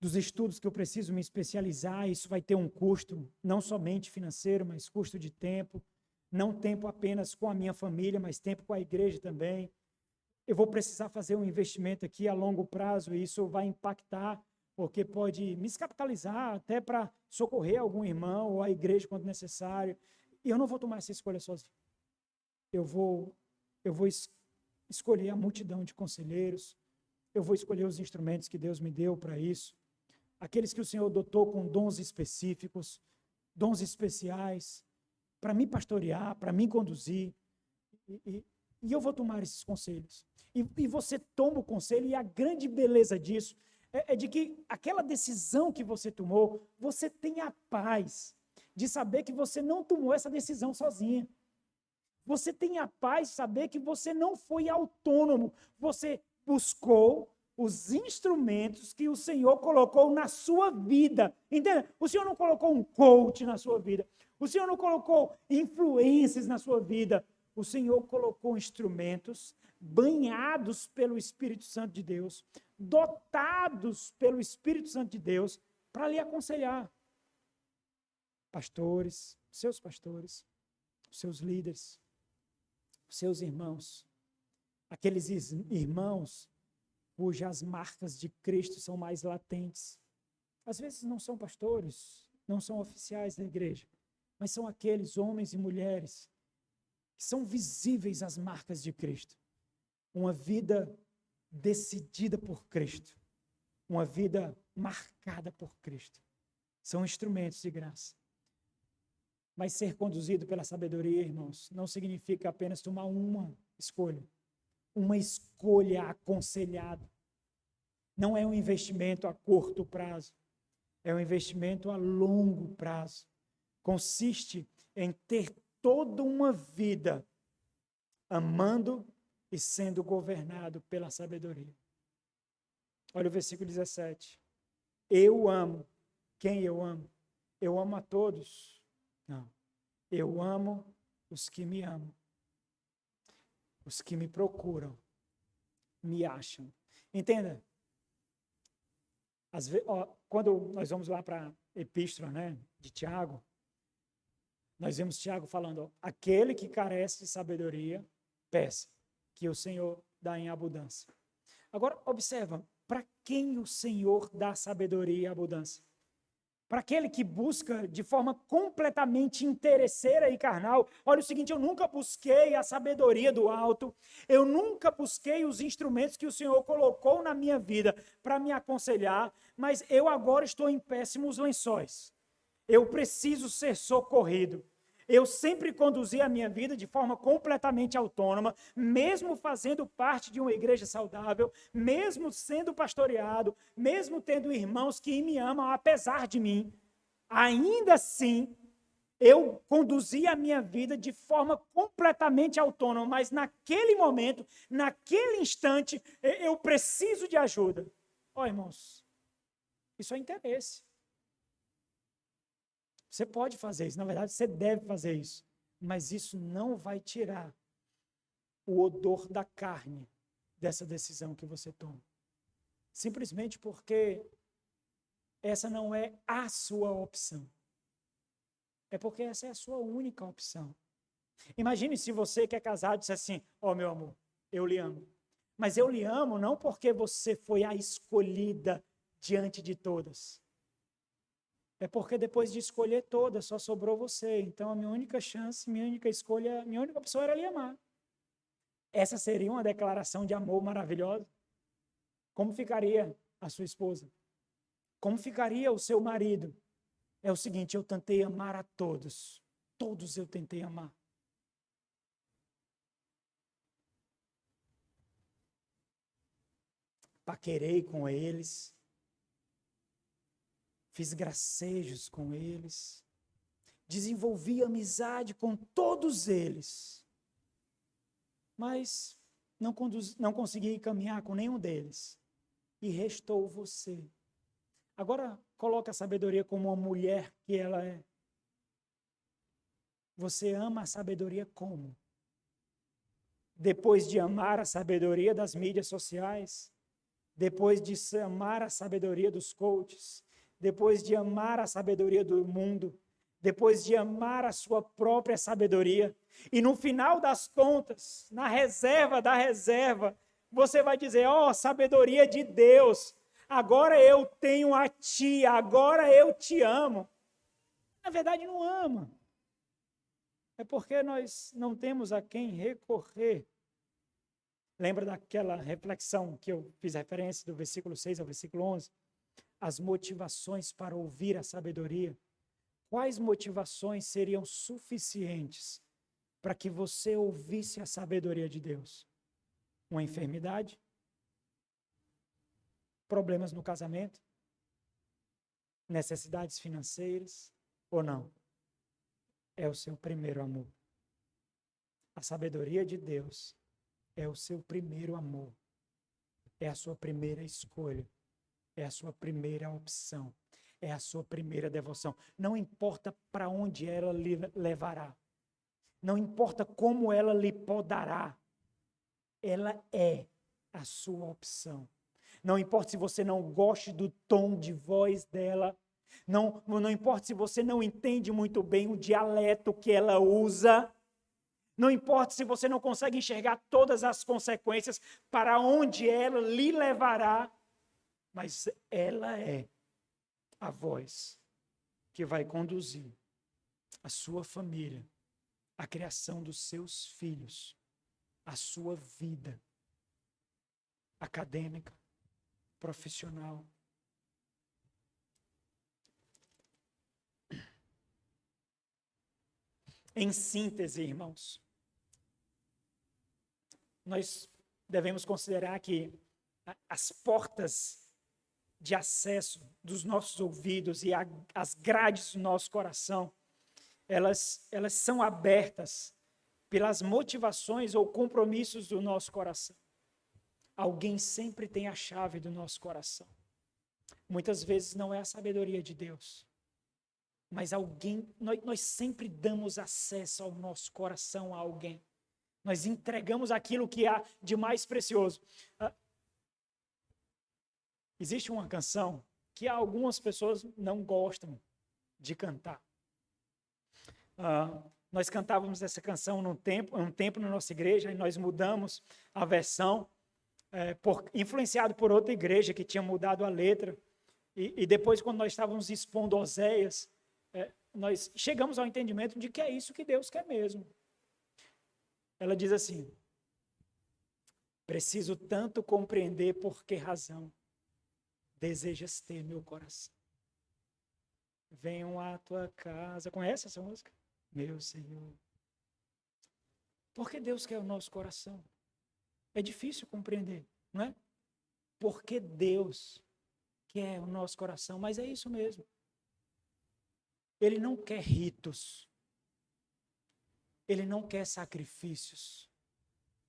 dos estudos que eu preciso me especializar. Isso vai ter um custo, não somente financeiro, mas custo de tempo, não tempo apenas com a minha família, mas tempo com a igreja também. Eu vou precisar fazer um investimento aqui a longo prazo e isso vai impactar, porque pode me descapitalizar até para socorrer algum irmão ou a igreja quando necessário. E eu não vou tomar essa escolha sozinho. Eu vou escolher a multidão de conselheiros, eu vou escolher os instrumentos que Deus me deu para isso, aqueles que o Senhor dotou com dons específicos, dons especiais, para me pastorear, para me conduzir, e eu vou tomar esses conselhos. E você toma o conselho, e a grande beleza disso é de que aquela decisão que você tomou, você tem a paz de saber que você não tomou essa decisão sozinha. Você tem a paz de saber que você não foi autônomo, você buscou os instrumentos que o Senhor colocou na sua vida. Entende? O Senhor não colocou um coach na sua vida. O Senhor não colocou influências na sua vida. O Senhor colocou instrumentos banhados pelo Espírito Santo de Deus, dotados pelo Espírito Santo de Deus, para lhe aconselhar. Pastores, seus líderes, seus irmãos, aqueles irmãos cujas marcas de Cristo são mais latentes. Às vezes não são pastores, não são oficiais da igreja, mas são aqueles homens e mulheres que são visíveis as marcas de Cristo. Uma vida decidida por Cristo, uma vida marcada por Cristo. São instrumentos de graça. Mas ser conduzido pela sabedoria, irmãos, não significa apenas tomar uma escolha aconselhada. Não é um investimento a curto prazo, é um investimento a longo prazo. Consiste em ter toda uma vida amando e sendo governado pela sabedoria. Olha o versículo 17. Eu amo. Quem eu amo? Eu amo a todos? Não. Eu amo os que me amam. Os que me procuram, me acham. Entenda? Quando nós vamos lá para a epístola, né, de Tiago, nós vemos Tiago falando, aquele que carece de sabedoria, peça, que o Senhor dá em abundância. Agora, observa, para quem o Senhor dá sabedoria e abundância? Para aquele que busca de forma completamente interesseira e carnal. Olha o seguinte, eu nunca busquei a sabedoria do alto, eu nunca busquei os instrumentos que o Senhor colocou na minha vida para me aconselhar, mas eu agora estou em péssimos lençóis. Eu preciso ser socorrido. Eu sempre conduzi a minha vida de forma completamente autônoma, mesmo fazendo parte de uma igreja saudável, mesmo sendo pastoreado, mesmo tendo irmãos que me amam apesar de mim. Ainda assim, eu conduzi a minha vida de forma completamente autônoma, mas naquele momento, naquele instante, eu preciso de ajuda. Irmãos, isso é interesse. Você pode fazer isso, na verdade você deve fazer isso, mas isso não vai tirar o odor da carne dessa decisão que você toma. Simplesmente porque essa não é a sua opção. É porque essa é a sua única opção. Imagine se você que é casado disse assim, meu amor, eu lhe amo. Mas eu lhe amo não porque você foi a escolhida diante de todas. É porque depois de escolher todas, só sobrou você. Então, a minha única chance, minha única escolha, minha única opção era lhe amar. Essa seria uma declaração de amor maravilhosa? Como ficaria a sua esposa? Como ficaria o seu marido? É o seguinte, eu tentei amar a todos. Todos eu tentei amar. Paquerei com eles. Fiz gracejos com eles, desenvolvi amizade com todos eles, mas não consegui caminhar com nenhum deles, e restou você. Agora, coloca a sabedoria como uma mulher que ela é. Você ama a sabedoria como? Depois de amar a sabedoria das mídias sociais, depois de amar a sabedoria dos coaches, depois de amar a sabedoria do mundo, depois de amar a sua própria sabedoria, e no final das contas, na reserva da reserva, você vai dizer, sabedoria de Deus, agora eu tenho a ti, agora eu te amo. Na verdade, não ama. É porque nós não temos a quem recorrer. Lembra daquela reflexão que eu fiz referência do versículo 6 ao versículo 11? As motivações para ouvir a sabedoria. Quais motivações seriam suficientes para que você ouvisse a sabedoria de Deus? Uma enfermidade? Problemas no casamento? Necessidades financeiras? Ou não? É o seu primeiro amor. A sabedoria de Deus é o seu primeiro amor. É a sua primeira escolha. É a sua primeira opção. É a sua primeira devoção. Não importa para onde ela lhe levará. Não importa como ela lhe podará. Ela é a sua opção. Não importa se você não goste do tom de voz dela. Não importa se você não entende muito bem o dialeto que ela usa. Não importa se você não consegue enxergar todas as consequências para onde ela lhe levará. Mas ela é a voz que vai conduzir a sua família, a criação dos seus filhos, a sua vida acadêmica, profissional. Em síntese, irmãos, nós devemos considerar que as portas de acesso dos nossos ouvidos e as grades do nosso coração, elas são abertas pelas motivações ou compromissos do nosso coração. Alguém sempre tem a chave do nosso coração. Muitas vezes não é a sabedoria de Deus, mas alguém, nós sempre damos acesso ao nosso coração a alguém. Nós entregamos aquilo que há de mais precioso. Existe uma canção que algumas pessoas não gostam de cantar. Nós cantávamos essa canção um tempo na nossa igreja, e nós mudamos a versão, influenciado por outra igreja que tinha mudado a letra. E depois, quando nós estávamos expondo Oséias, nós chegamos ao entendimento de que é isso que Deus quer mesmo. Ela diz assim: preciso tanto compreender por que razão desejas ter meu coração. Venham à tua casa. Conhece essa música? Meu Senhor. Por que Deus quer o nosso coração? É difícil compreender, não é? Porque Deus quer o nosso coração, mas é isso mesmo. Ele não quer ritos. Ele não quer sacrifícios.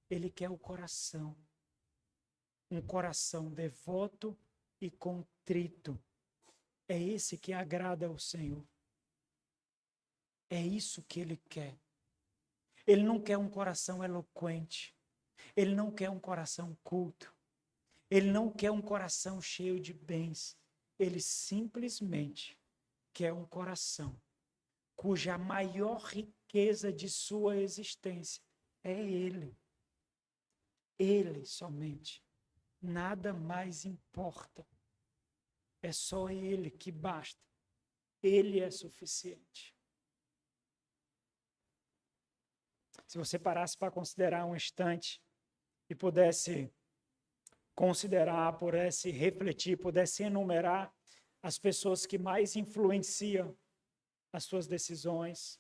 Ele quer o coração. Um coração devoto e contrito. É esse que agrada ao Senhor. É isso que Ele quer. Ele não quer um coração eloquente. Ele não quer um coração culto. Ele não quer um coração cheio de bens. Ele simplesmente quer um coração cuja maior riqueza de sua existência é Ele. Ele somente. Nada mais importa. É só Ele que basta. Ele é suficiente. Se você parasse para considerar um instante e pudesse considerar, pudesse refletir, pudesse enumerar as pessoas que mais influenciam as suas decisões,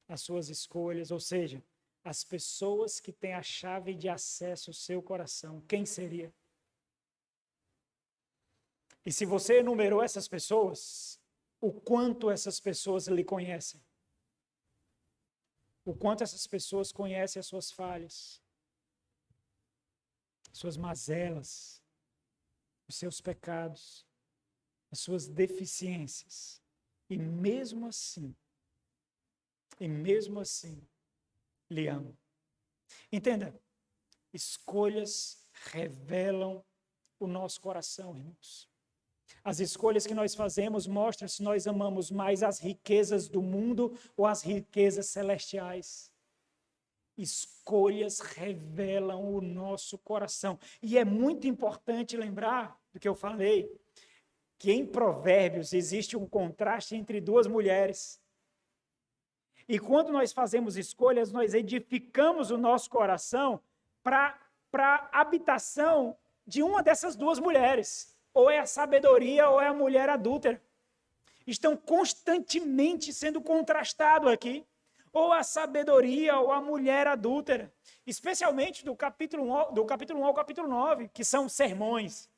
as suas escolhas, ou seja, as pessoas que têm a chave de acesso ao seu coração, quem seria? E se você enumerou essas pessoas, o quanto essas pessoas lhe conhecem? O quanto essas pessoas conhecem as suas falhas, suas mazelas, os seus pecados, as suas deficiências. E mesmo assim, lhe amam. Entenda, escolhas revelam o nosso coração, irmãos. As escolhas que nós fazemos mostram se nós amamos mais as riquezas do mundo ou as riquezas celestiais. Escolhas revelam o nosso coração. E é muito importante lembrar do que eu falei, que em Provérbios existe um contraste entre duas mulheres. E quando nós fazemos escolhas, nós edificamos o nosso coração para a habitação de uma dessas duas mulheres. Ou é a sabedoria ou é a mulher adúltera. Estão constantemente sendo contrastados aqui. Ou a sabedoria ou a mulher adúltera. Especialmente do capítulo 1 ao capítulo 9, que são sermões.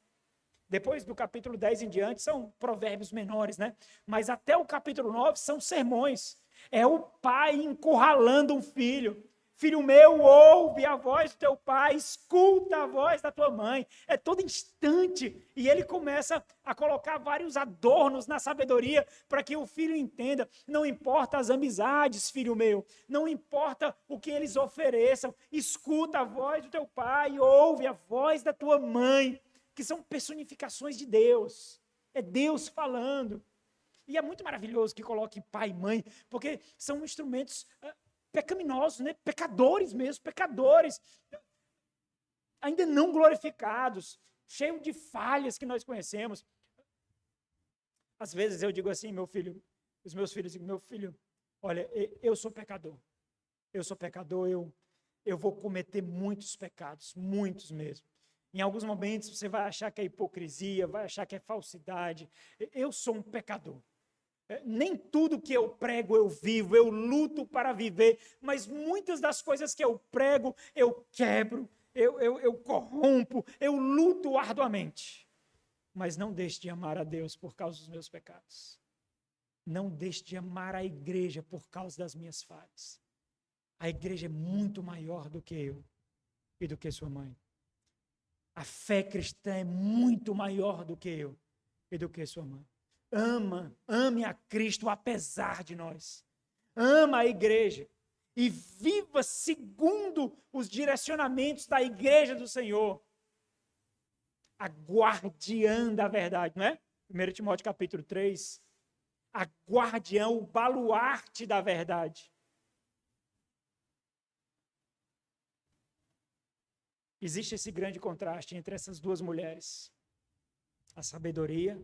Depois do capítulo 10 em diante são provérbios menores, né? Mas até o capítulo 9 são sermões. É o pai encurralando um filho. Filho meu, ouve a voz do teu pai, escuta a voz da tua mãe. É todo instante. E ele começa a colocar vários adornos na sabedoria para que o filho entenda. Não importa as amizades, filho meu. Não importa o que eles ofereçam. Escuta a voz do teu pai, ouve a voz da tua mãe. Que são personificações de Deus. É Deus falando. E é muito maravilhoso que coloque pai e mãe, porque são instrumentos pecaminosos, né? Pecadores mesmo, pecadores, ainda não glorificados, cheios de falhas que nós conhecemos. Às vezes eu digo assim, meu filho, os meus filhos dizem, meu filho, olha, eu sou pecador, eu vou cometer muitos pecados, muitos mesmo. Em alguns momentos você vai achar que é hipocrisia, vai achar que é falsidade. Eu sou um pecador. Nem tudo que eu prego eu vivo, eu luto para viver, mas muitas das coisas que eu prego eu quebro, eu corrompo, eu luto arduamente. Mas não deixe de amar a Deus por causa dos meus pecados. Não deixe de amar a igreja por causa das minhas falhas. A igreja é muito maior do que eu e do que sua mãe. A fé cristã é muito maior do que eu e do que sua mãe. Ame a Cristo apesar de nós. Ama a igreja e viva segundo os direcionamentos da igreja do Senhor. A guardiã da verdade, não é? 1 Timóteo capítulo 3. A guardiã, o baluarte da verdade. Existe esse grande contraste entre essas duas mulheres. A sabedoria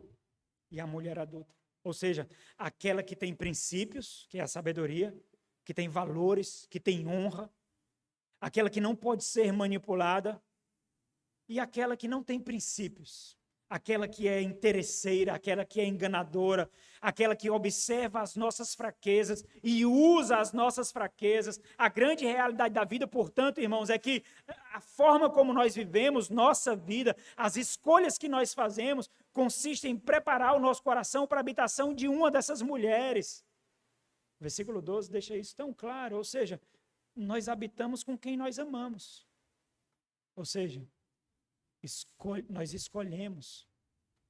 e a mulher adulta. Ou seja, aquela que tem princípios, que é a sabedoria, que tem valores, que tem honra, aquela que não pode ser manipulada, e aquela que não tem princípios, aquela que é interesseira, aquela que é enganadora, aquela que observa as nossas fraquezas e usa as nossas fraquezas. A grande realidade da vida, portanto, irmãos, é que a forma como nós vivemos nossa vida, as escolhas que nós fazemos, consistem em preparar o nosso coração para a habitação de uma dessas mulheres. O versículo 12 deixa isso tão claro, ou seja, nós habitamos com quem nós amamos. Ou seja, nós escolhemos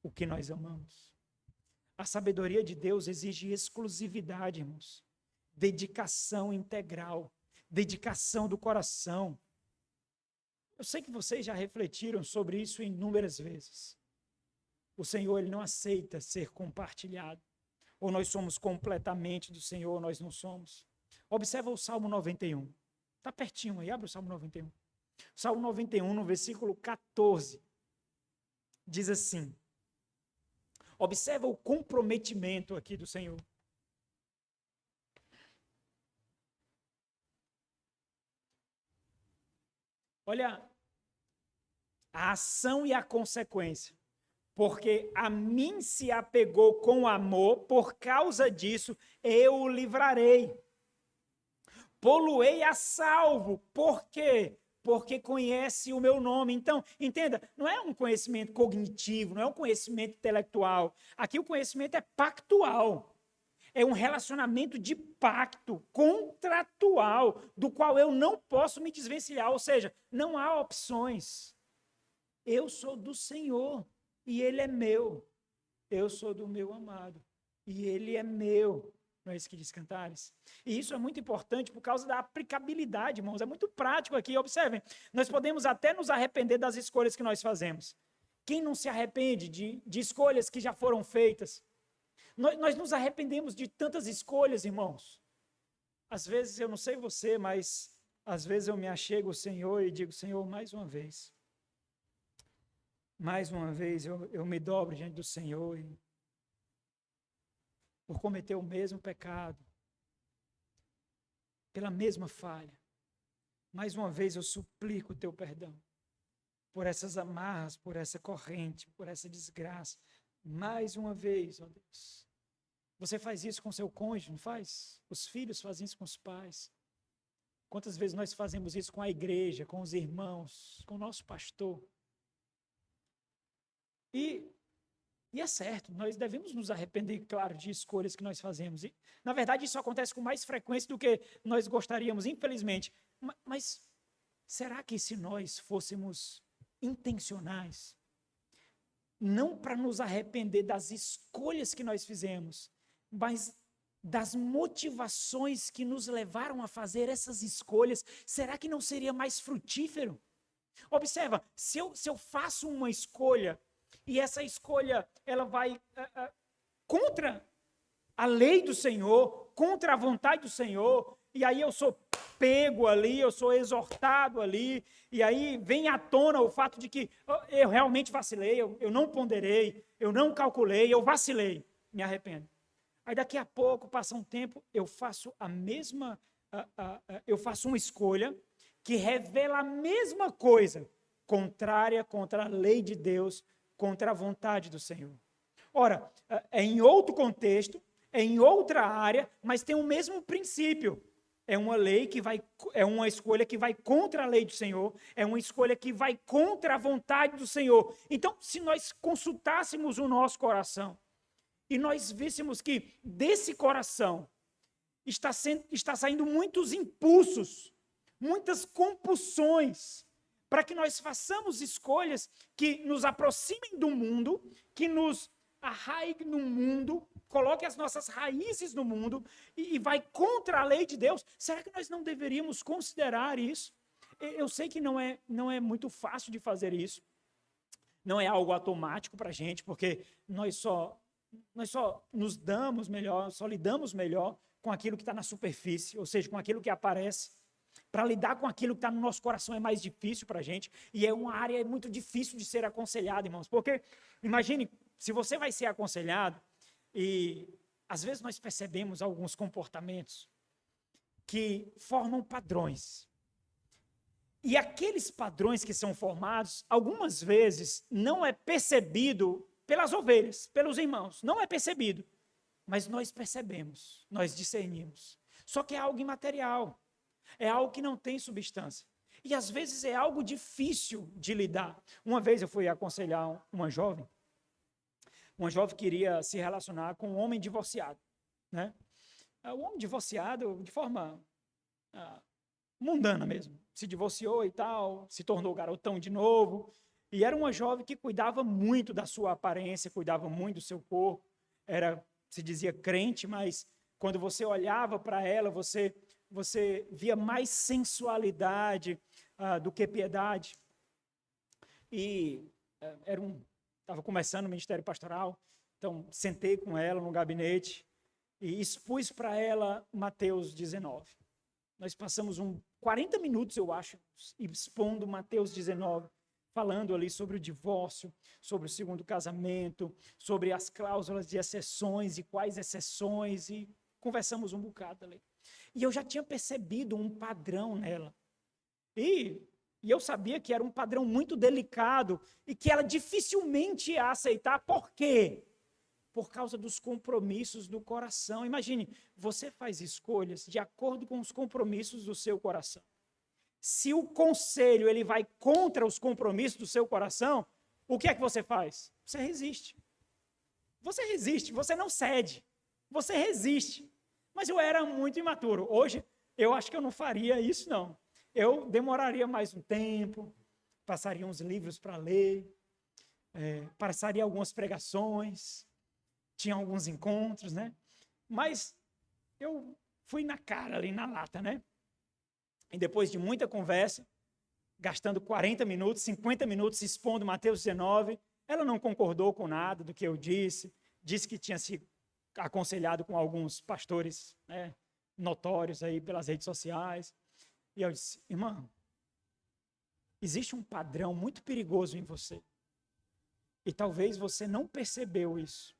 o que nós amamos. A sabedoria de Deus exige exclusividade, irmãos. Dedicação integral. Dedicação do coração. Eu sei que vocês já refletiram sobre isso inúmeras vezes. O Senhor, Ele não aceita ser compartilhado. Ou nós somos completamente do Senhor, ou nós não somos. Observa o Salmo 91. Está pertinho aí, abre o Salmo 91. Salmo 91, no versículo 14, diz assim, observa o comprometimento aqui do Senhor. Olha a ação e a consequência. Porque a mim se apegou com amor, por causa disso eu o livrarei. Poluei a salvo, por quê? Porque conhece o meu nome. Então, entenda, não é um conhecimento cognitivo, não é um conhecimento intelectual. Aqui o conhecimento é pactual. É um relacionamento de pacto, contratual, do qual eu não posso me desvencilhar. Ou seja, não há opções. Eu sou do Senhor e Ele é meu. Eu sou do meu amado e Ele é meu. Não é isso que diz Cantares? E isso é muito importante por causa da aplicabilidade, irmãos. É muito prático aqui. Observem, nós podemos até nos arrepender das escolhas que nós fazemos. Quem não se arrepende de escolhas que já foram feitas? Nós nos arrependemos de tantas escolhas, irmãos. Às vezes, eu não sei você, mas às vezes eu me achego ao Senhor e digo, Senhor, mais uma vez eu me dobro diante do Senhor por cometer o mesmo pecado, pela mesma falha. Mais uma vez eu suplico o teu perdão por essas amarras, por essa corrente, por essa desgraça. Mais uma vez, ó Deus. Você faz isso com seu cônjuge, não faz? Os filhos fazem isso com os pais. Quantas vezes nós fazemos isso com a igreja, com os irmãos, com o nosso pastor? E é certo, nós devemos nos arrepender, claro, de escolhas que nós fazemos. E, na verdade, isso acontece com mais frequência do que nós gostaríamos, infelizmente. Mas será que se nós fôssemos intencionais, não para nos arrepender das escolhas que nós fizemos, mas das motivações que nos levaram a fazer essas escolhas, será que não seria mais frutífero? Observa, se eu faço uma escolha, e essa escolha, ela vai contra a lei do Senhor, contra a vontade do Senhor, e aí eu sou pego ali, eu sou exortado ali, e aí vem à tona o fato de que eu realmente vacilei, eu não ponderei, eu não calculei, eu vacilei, me arrependo. Aí daqui a pouco, passa um tempo, eu faço eu faço uma escolha que revela a mesma coisa, contrária contra a lei de Deus, contra a vontade do Senhor. Ora, é em outro contexto, é em outra área, mas tem o mesmo princípio. É uma escolha que vai contra a lei do Senhor, é uma escolha que vai contra a vontade do Senhor. Então, se nós consultássemos o nosso coração e nós víssemos que desse coração está saindo muitos impulsos, muitas compulsões, para que nós façamos escolhas que nos aproximem do mundo, que nos arraiguem no mundo, coloque as nossas raízes no mundo e vai contra a lei de Deus. Será que nós não deveríamos considerar isso? Eu sei que não é muito fácil de fazer isso, não é algo automático para a gente, porque nós só nos damos melhor, só lidamos melhor com aquilo que está na superfície, ou seja, com aquilo que aparece. Para lidar com aquilo que está no nosso coração é mais difícil para a gente, e é uma área muito difícil de ser aconselhada, irmãos, porque imagine, se você vai ser aconselhado, e às vezes nós percebemos alguns comportamentos que formam padrões, e aqueles padrões que são formados, algumas vezes não é percebido pelas ovelhas, pelos irmãos, não é percebido, mas nós percebemos, nós discernimos, só que é algo imaterial, é algo que não tem substância. E às vezes é algo difícil de lidar. Uma vez eu fui aconselhar uma jovem queria se relacionar com um homem divorciado, né? O homem divorciado de forma mundana mesmo. Se divorciou e tal, se tornou garotão de novo. E era uma jovem que cuidava muito da sua aparência, cuidava muito do seu corpo. Se dizia crente, mas quando você olhava para ela, você via mais sensualidade do que piedade. E estava começando o ministério pastoral, então sentei com ela no gabinete e expus para ela Mateus 19. Nós passamos 40 minutos, eu acho, expondo Mateus 19, falando ali sobre o divórcio, sobre o segundo casamento, sobre as cláusulas de exceções e quais exceções, e conversamos um bocado ali. E eu já tinha percebido um padrão nela. E eu sabia que era um padrão muito delicado e que ela dificilmente ia aceitar. Por quê? Por causa dos compromissos do coração. Imagine, você faz escolhas de acordo com os compromissos do seu coração. Se o conselho ele vai contra os compromissos do seu coração, o que é que você faz? Você resiste. Você resiste, você não cede. Você resiste. Mas eu era muito imaturo. Hoje, eu acho que eu não faria isso, não. Eu demoraria mais um tempo, passaria uns livros para ler, passaria algumas pregações, tinha alguns encontros, né? Mas eu fui na cara ali, na lata, né? E depois de muita conversa, gastando 40 minutos, 50 minutos expondo Mateus 19, ela não concordou com nada do que eu disse que tinha se aconselhado com alguns pastores, né, notórios aí pelas redes sociais. E eu disse, irmã, existe um padrão muito perigoso em você. E talvez você não percebeu isso.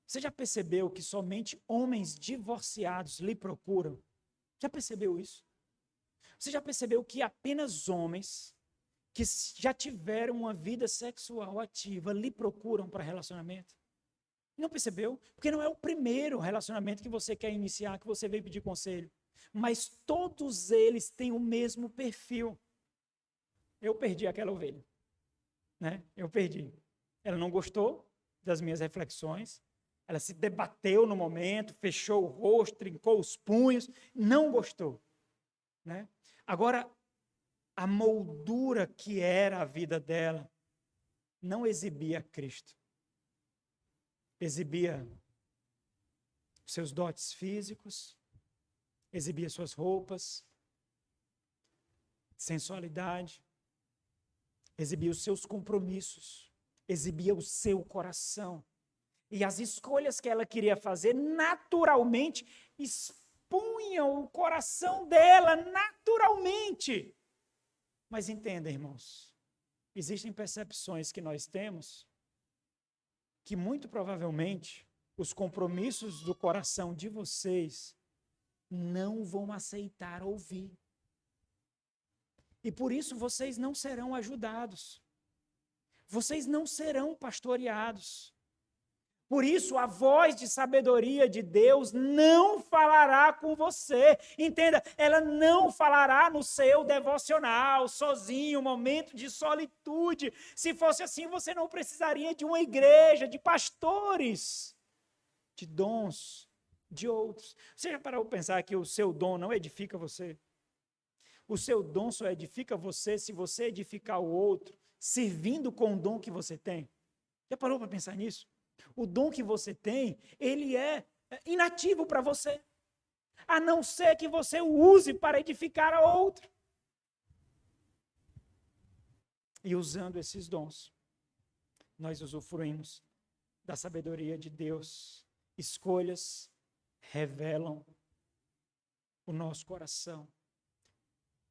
Você já percebeu que somente homens divorciados lhe procuram? Já percebeu isso? Você já percebeu que apenas homens que já tiveram uma vida sexual ativa lhe procuram para relacionamento? Não percebeu? Porque não é o primeiro relacionamento que você quer iniciar, que você veio pedir conselho. Mas todos eles têm o mesmo perfil. Eu perdi aquela ovelha, né? Eu perdi. Ela não gostou das minhas reflexões. Ela se debateu no momento, fechou o rosto, trincou os punhos, não gostou, né? Agora, a moldura que era a vida dela não exibia Cristo. Exibia seus dotes físicos, exibia suas roupas, sensualidade, exibia os seus compromissos, exibia o seu coração. E as escolhas que ela queria fazer, naturalmente, expunham o coração dela, naturalmente. Mas entenda, irmãos, existem percepções que nós temos que muito provavelmente os compromissos do coração de vocês não vão aceitar ouvir. E por isso vocês não serão ajudados. Vocês não serão pastoreados. Por isso, a voz de sabedoria de Deus não falará com você. Entenda, ela não falará no seu devocional, sozinho, momento de solitude. Se fosse assim, você não precisaria de uma igreja, de pastores, de dons, de outros. Você já parou para pensar que o seu dom não edifica você? O seu dom só edifica você se você edificar o outro, servindo com o dom que você tem. Já parou para pensar nisso? O dom que você tem, ele é inativo para você, a não ser que você o use para edificar a outro. E usando esses dons, nós usufruímos da sabedoria de Deus. Escolhas revelam o nosso coração.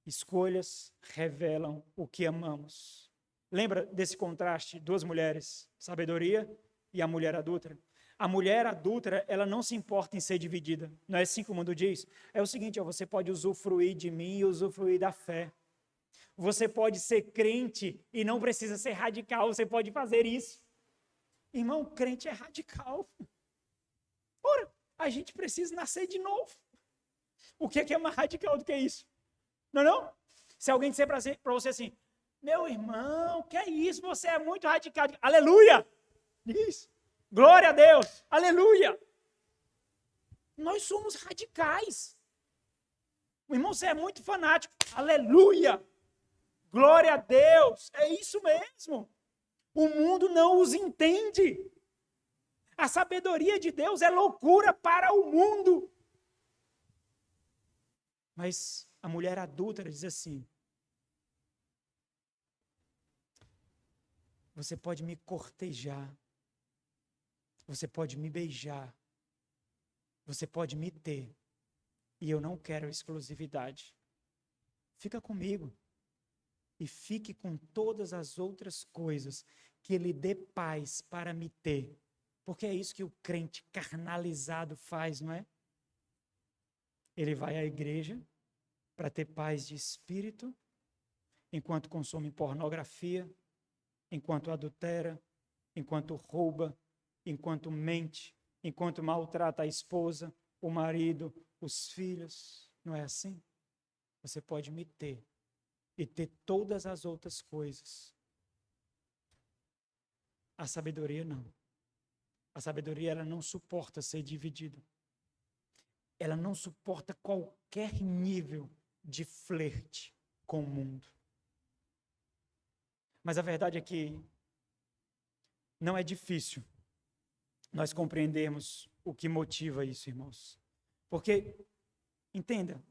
Escolhas revelam o que amamos. Lembra desse contraste? Duas mulheres, sabedoria e a mulher adúltera. A mulher adúltera, ela não se importa em ser dividida. Não é assim que o mundo diz? É o seguinte, você pode usufruir de mim e usufruir da fé. Você pode ser crente e não precisa ser radical, você pode fazer isso. Irmão, crente é radical. Ora, a gente precisa nascer de novo. O que é mais radical do que isso? Não é não? Se alguém disser para você assim, meu irmão, que é isso? Você é muito radical. Aleluia! Isso. Glória a Deus! Aleluia! Nós somos radicais. O irmão, você é muito fanático. Aleluia! Glória a Deus! É isso mesmo. O mundo não os entende. A sabedoria de Deus é loucura para o mundo. Mas a mulher adúltera diz assim, você pode me cortejar, você pode me beijar, você pode me ter, e eu não quero exclusividade. Fica comigo e fique com todas as outras coisas que lhe dê paz para me ter. Porque é isso que o crente carnalizado faz, não é? Ele vai à igreja para ter paz de espírito, enquanto consome pornografia, enquanto adultera, enquanto rouba, enquanto mente, enquanto maltrata a esposa, o marido, os filhos. Não é assim? Você pode me ter e ter todas as outras coisas. A sabedoria não. A sabedoria, ela não suporta ser dividida. Ela não suporta qualquer nível de flerte com o mundo. Mas a verdade é que não é difícil nós compreendermos o que motiva isso, irmãos. Porque, entenda,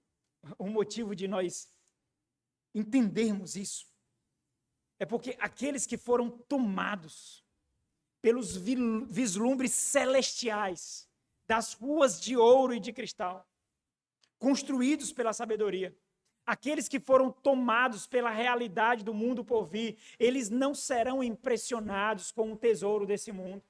o motivo de nós entendermos isso é porque aqueles que foram tomados pelos vislumbres celestiais das ruas de ouro e de cristal, construídos pela sabedoria, aqueles que foram tomados pela realidade do mundo por vir, eles não serão impressionados com o tesouro desse mundo,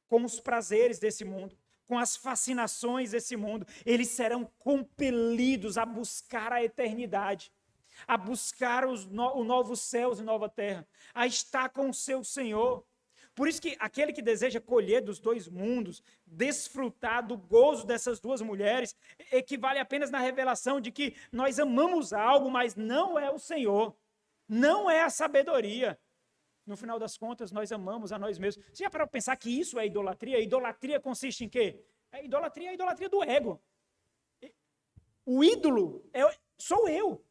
com os prazeres desse mundo, com as fascinações desse mundo. Eles serão compelidos a buscar a eternidade, a buscar os novos céus e nova terra, a estar com o seu Senhor. Por isso que aquele que deseja colher dos dois mundos, desfrutar do gozo dessas duas mulheres, equivale apenas na revelação de que nós amamos algo, mas não é o Senhor, não é a sabedoria. No final das contas, nós amamos a nós mesmos. Você já parou para pensar que isso é idolatria? Idolatria consiste em quê? A idolatria do ego. O ídolo sou eu.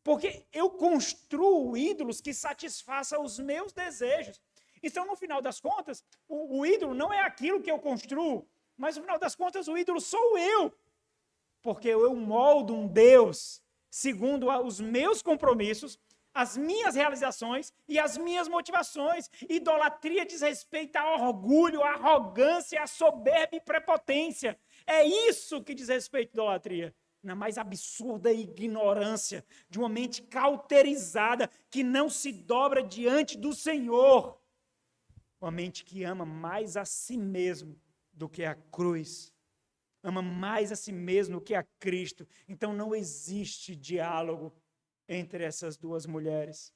Porque eu construo ídolos que satisfaçam os meus desejos. Então, no final das contas, o ídolo não é aquilo que eu construo, mas no final das contas o ídolo sou eu. Porque eu moldo um Deus segundo os meus compromissos, as minhas realizações e as minhas motivações. Idolatria diz respeito a orgulho, a arrogância, a soberba e prepotência. É isso que diz respeito à idolatria. Na mais absurda ignorância de uma mente cauterizada que não se dobra diante do Senhor. Uma mente que ama mais a si mesmo do que a cruz. Ama mais a si mesmo do que a Cristo. Então não existe diálogo entre essas duas mulheres.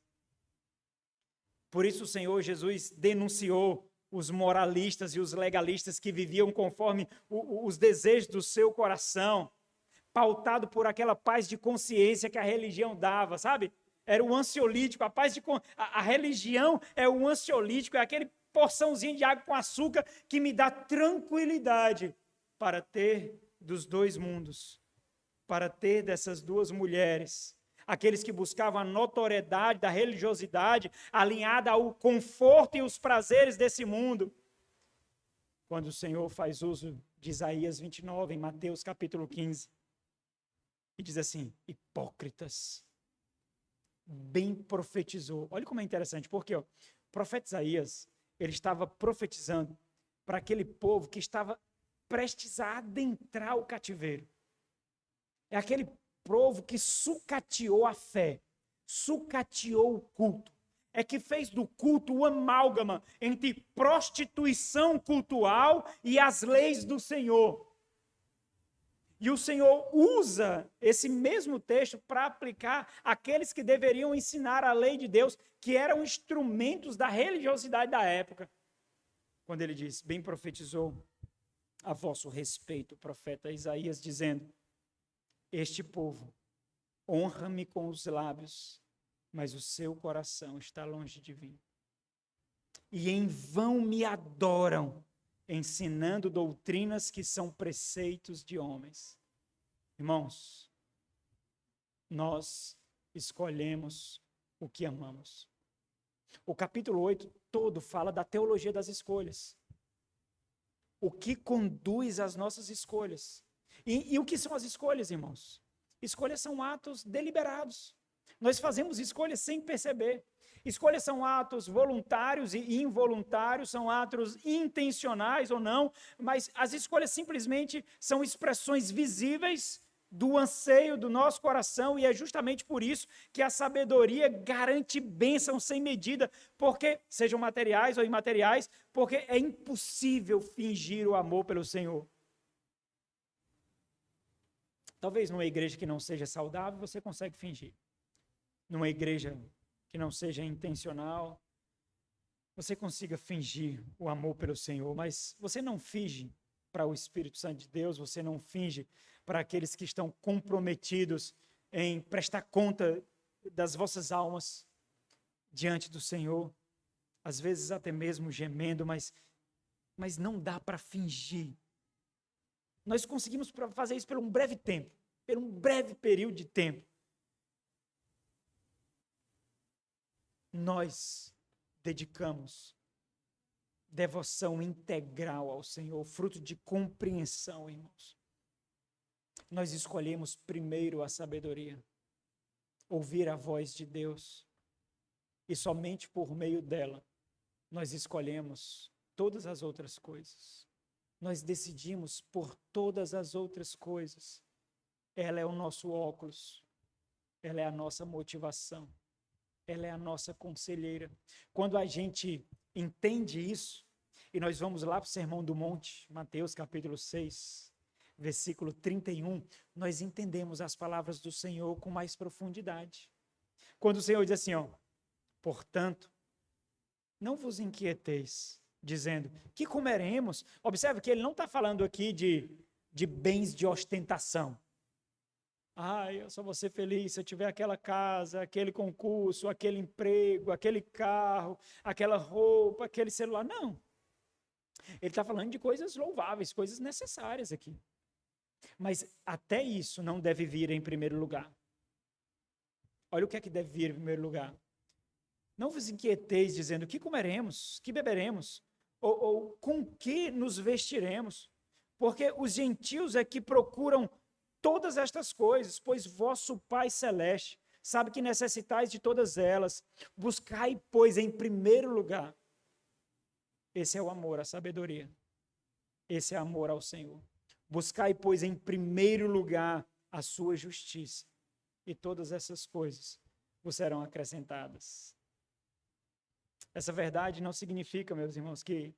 Por isso o Senhor Jesus denunciou os moralistas e os legalistas que viviam conforme os desejos do seu coração, pautado por aquela paz de consciência que a religião dava, sabe? Era o ansiolítico, a religião é o ansiolítico, é aquele porçãozinho de água com açúcar que me dá tranquilidade para ter dos dois mundos. para ter dessas duas mulheres, aqueles que buscavam a notoriedade da religiosidade alinhada ao conforto e os prazeres desse mundo, quando o Senhor faz uso de Isaías 29, em Mateus capítulo 15, e diz assim: hipócritas, bem profetizou. Olha como é interessante, porque o profeta Isaías, ele estava profetizando para aquele povo que estava prestes a adentrar o cativeiro. É aquele povo que sucateou a fé, sucateou o culto. É que fez do culto o amálgama entre prostituição cultural e as leis do Senhor. E o Senhor usa esse mesmo texto para aplicar àqueles que deveriam ensinar a lei de Deus, que eram instrumentos da religiosidade da época. Quando ele diz: bem profetizou a vosso respeito o profeta Isaías, dizendo: este povo honra-me com os lábios, mas o seu coração está longe de mim. E em vão me adoram, ensinando doutrinas que são preceitos de homens. Irmãos, nós escolhemos o que amamos. O capítulo 8 todo fala da teologia das escolhas. O que conduz às nossas escolhas. E o que são as escolhas, irmãos? Escolhas são atos deliberados. Nós fazemos escolhas sem perceber. Escolhas são atos voluntários e involuntários, são atos intencionais ou não, mas as escolhas simplesmente são expressões visíveis do anseio do nosso coração, e é justamente por isso que a sabedoria garante bênção sem medida, porque, sejam materiais ou imateriais, porque é impossível fingir o amor pelo Senhor. Talvez numa igreja que não seja saudável, você consegue fingir. Numa igreja que não seja intencional, você consiga fingir o amor pelo Senhor, mas você não finge para o Espírito Santo de Deus, você não finge para aqueles que estão comprometidos em prestar conta das vossas almas diante do Senhor, às vezes até mesmo gemendo, mas não dá para fingir. Nós conseguimos fazer isso por um breve tempo, por um breve período de tempo. Nós dedicamos devoção integral ao Senhor, fruto de compreensão, irmãos. Nós escolhemos primeiro a sabedoria, ouvir a voz de Deus, e somente por meio dela nós escolhemos todas as outras coisas. Nós decidimos por todas as outras coisas. Ela é o nosso óculos, ela é a nossa motivação. Ela é a nossa conselheira. Quando a gente entende isso, e nós vamos lá para o Sermão do Monte, Mateus capítulo 6, versículo 31, nós entendemos as palavras do Senhor com mais profundidade. Quando o Senhor diz assim, portanto, não vos inquieteis, dizendo, que comeremos? Observe que ele não está falando aqui de bens de ostentação. Eu só vou ser feliz se eu tiver aquela casa, aquele concurso, aquele emprego, aquele carro, aquela roupa, aquele celular. Não. Ele está falando de coisas louváveis, coisas necessárias aqui. Mas até isso não deve vir em primeiro lugar. Olha o que é que deve vir em primeiro lugar. Não vos inquieteis dizendo, que comeremos, que beberemos, ou com que nos vestiremos, porque os gentios é que procuram todas estas coisas, pois vosso Pai Celeste sabe que necessitais de todas elas. Buscai, pois, em primeiro lugar. Esse é o amor à sabedoria. Esse é amor ao Senhor. Buscai, pois, em primeiro lugar a sua justiça, e todas essas coisas vos serão acrescentadas. Essa verdade não significa, meus irmãos, que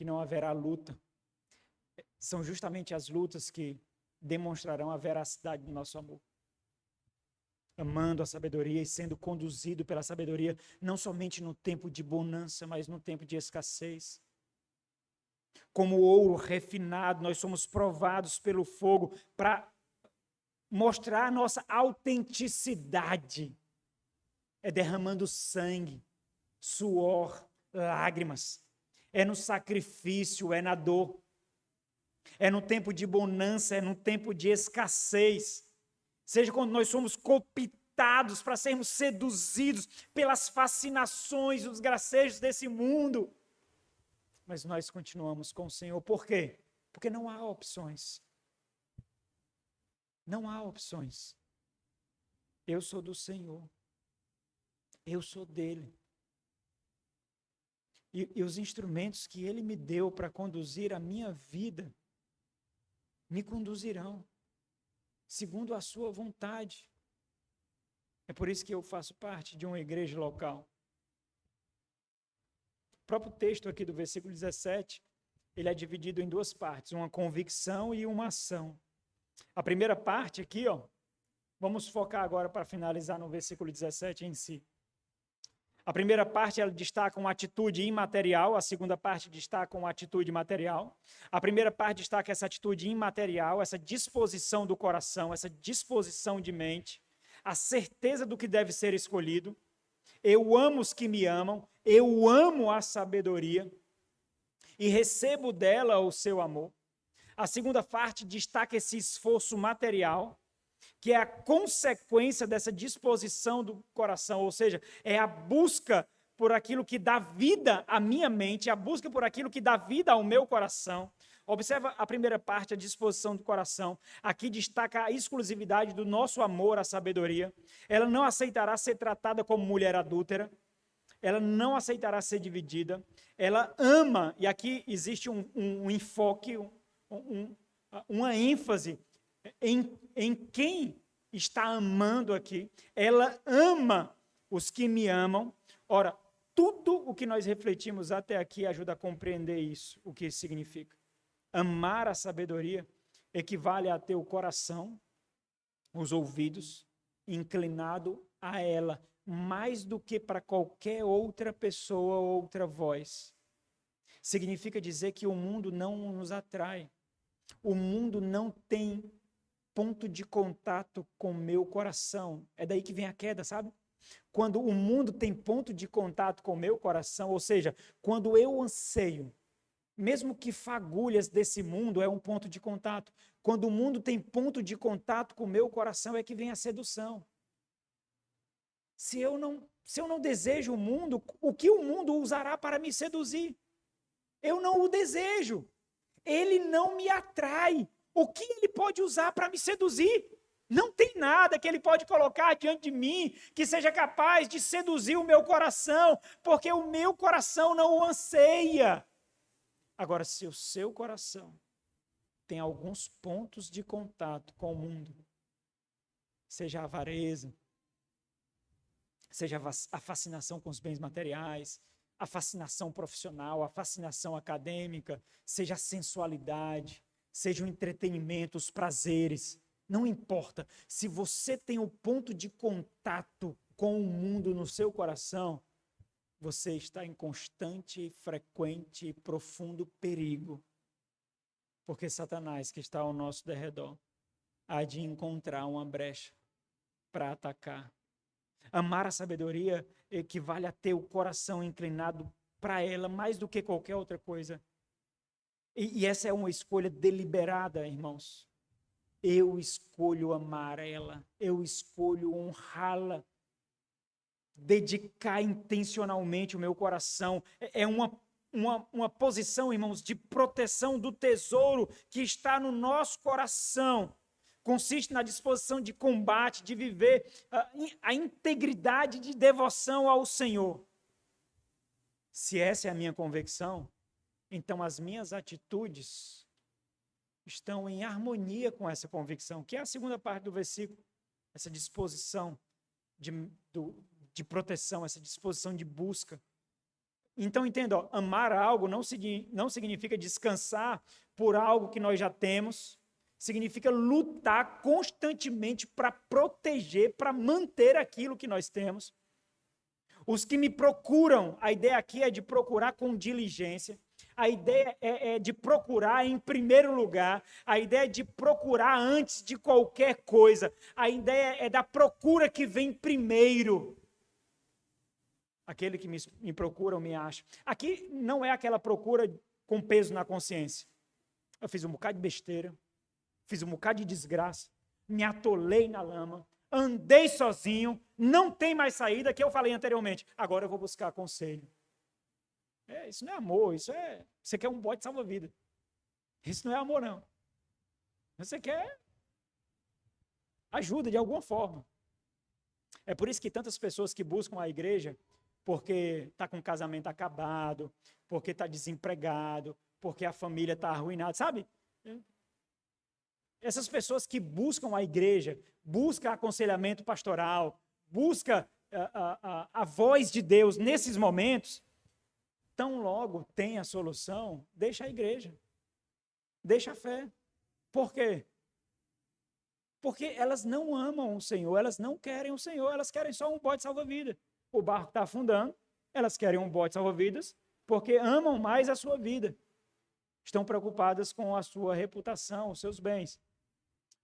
não haverá luta. São justamente as lutas que demonstrarão a veracidade do nosso amor. Amando a sabedoria e sendo conduzido pela sabedoria, não somente no tempo de bonança, mas no tempo de escassez. Como ouro refinado, nós somos provados pelo fogo para mostrar a nossa autenticidade. É derramando sangue, suor, lágrimas. É no sacrifício, é na dor. É no tempo de bonança, é no tempo de escassez. seja quando nós somos cooptados para sermos seduzidos pelas fascinações, os gracejos desse mundo. Mas nós continuamos com o Senhor. Por quê? Porque não há opções. Não há opções. Eu sou do Senhor. Eu sou dele. E os instrumentos que ele me deu para conduzir a minha vida me conduzirão segundo a sua vontade. É por isso que eu faço parte de uma igreja local. O próprio texto aqui do versículo 17, ele é dividido em duas partes, uma convicção e uma ação. A primeira parte aqui, vamos focar agora para finalizar no versículo 17 em si. A primeira parte, ela destaca uma atitude imaterial, a segunda parte destaca uma atitude material. A primeira parte destaca essa atitude imaterial, essa disposição do coração, essa disposição de mente, a certeza do que deve ser escolhido. Eu amo os que me amam, eu amo a sabedoria e recebo dela o seu amor. A segunda parte destaca esse esforço material, que é a consequência dessa disposição do coração, ou seja, é a busca por aquilo que dá vida à minha mente, a busca por aquilo que dá vida ao meu coração. Observa a primeira parte, a disposição do coração. Aqui destaca a exclusividade do nosso amor à sabedoria. Ela não aceitará ser tratada como mulher adúltera. Ela não aceitará ser dividida. Ela ama, e aqui existe um enfoque, uma ênfase em quem está amando aqui. Ela ama os que me amam. Ora, tudo o que nós refletimos até aqui ajuda a compreender isso, o que isso significa. Amar a sabedoria equivale a ter o coração, os ouvidos, inclinado a ela, mais do que para qualquer outra pessoa ou outra voz. Significa dizer que o mundo não nos atrai. O mundo não tem ponto de contato com o meu coração. É daí que vem a queda, sabe? Quando o mundo tem ponto de contato com o meu coração, ou seja, quando eu anseio, mesmo que fagulhas desse mundo é um ponto de contato. Quando o mundo tem ponto de contato com o meu coração é que vem a sedução. Se eu não desejo o mundo, o que o mundo usará para me seduzir? Eu não o desejo. Ele não me atrai. O que ele pode usar para me seduzir? Não tem nada que ele pode colocar diante de mim que seja capaz de seduzir o meu coração, porque o meu coração não o anseia. Agora, se o seu coração tem alguns pontos de contato com o mundo, seja a avareza, seja a fascinação com os bens materiais, a fascinação profissional, a fascinação acadêmica, seja a sensualidade, seja o entretenimento, os prazeres, não importa. Se você tem um ponto de contato com o mundo no seu coração, você está em constante, frequente e profundo perigo. Porque Satanás, que está ao nosso derredor, há de encontrar uma brecha para atacar. Amar a sabedoria equivale a ter o coração inclinado para ela mais do que qualquer outra coisa. E essa é uma escolha deliberada, irmãos. Eu escolho amar ela, eu escolho honrá-la, dedicar intencionalmente o meu coração. É uma posição, irmãos, de proteção do tesouro que está no nosso coração. Consiste na disposição de combate, de viver a integridade de devoção ao Senhor. Se essa é a minha convicção, então as minhas atitudes estão em harmonia com essa convicção, que é a segunda parte do versículo, essa disposição de proteção, essa disposição de busca. Então, entenda, amar algo não significa descansar por algo que nós já temos, significa lutar constantemente para proteger, para manter aquilo que nós temos. Os que me procuram, a ideia aqui é de procurar com diligência, a ideia é de procurar em primeiro lugar, a ideia é de procurar antes de qualquer coisa, a ideia é da procura que vem primeiro. Aquele que me procura ou me acha. Aqui não é aquela procura com peso na consciência. Eu fiz um bocado de besteira, fiz um bocado de desgraça, me atolei na lama, andei sozinho, não tem mais saída, que eu falei anteriormente. Agora eu vou buscar conselho. Isso não é amor, você quer um bote salva-vida. Isso não é amor, não. Você quer ajuda de alguma forma. É por isso que tantas pessoas que buscam a igreja, porque está com o casamento acabado, porque está desempregado, porque a família está arruinada, sabe? Essas pessoas que buscam a igreja, buscam aconselhamento pastoral, buscam a voz de Deus nesses momentos, tão logo tem a solução, deixa a igreja, deixa a fé. Por quê? Porque elas não amam o Senhor, elas não querem o Senhor, elas querem só um bote salva-vida. O barco está afundando, elas querem um bote salva-vidas porque amam mais a sua vida. Estão preocupadas com a sua reputação, os seus bens.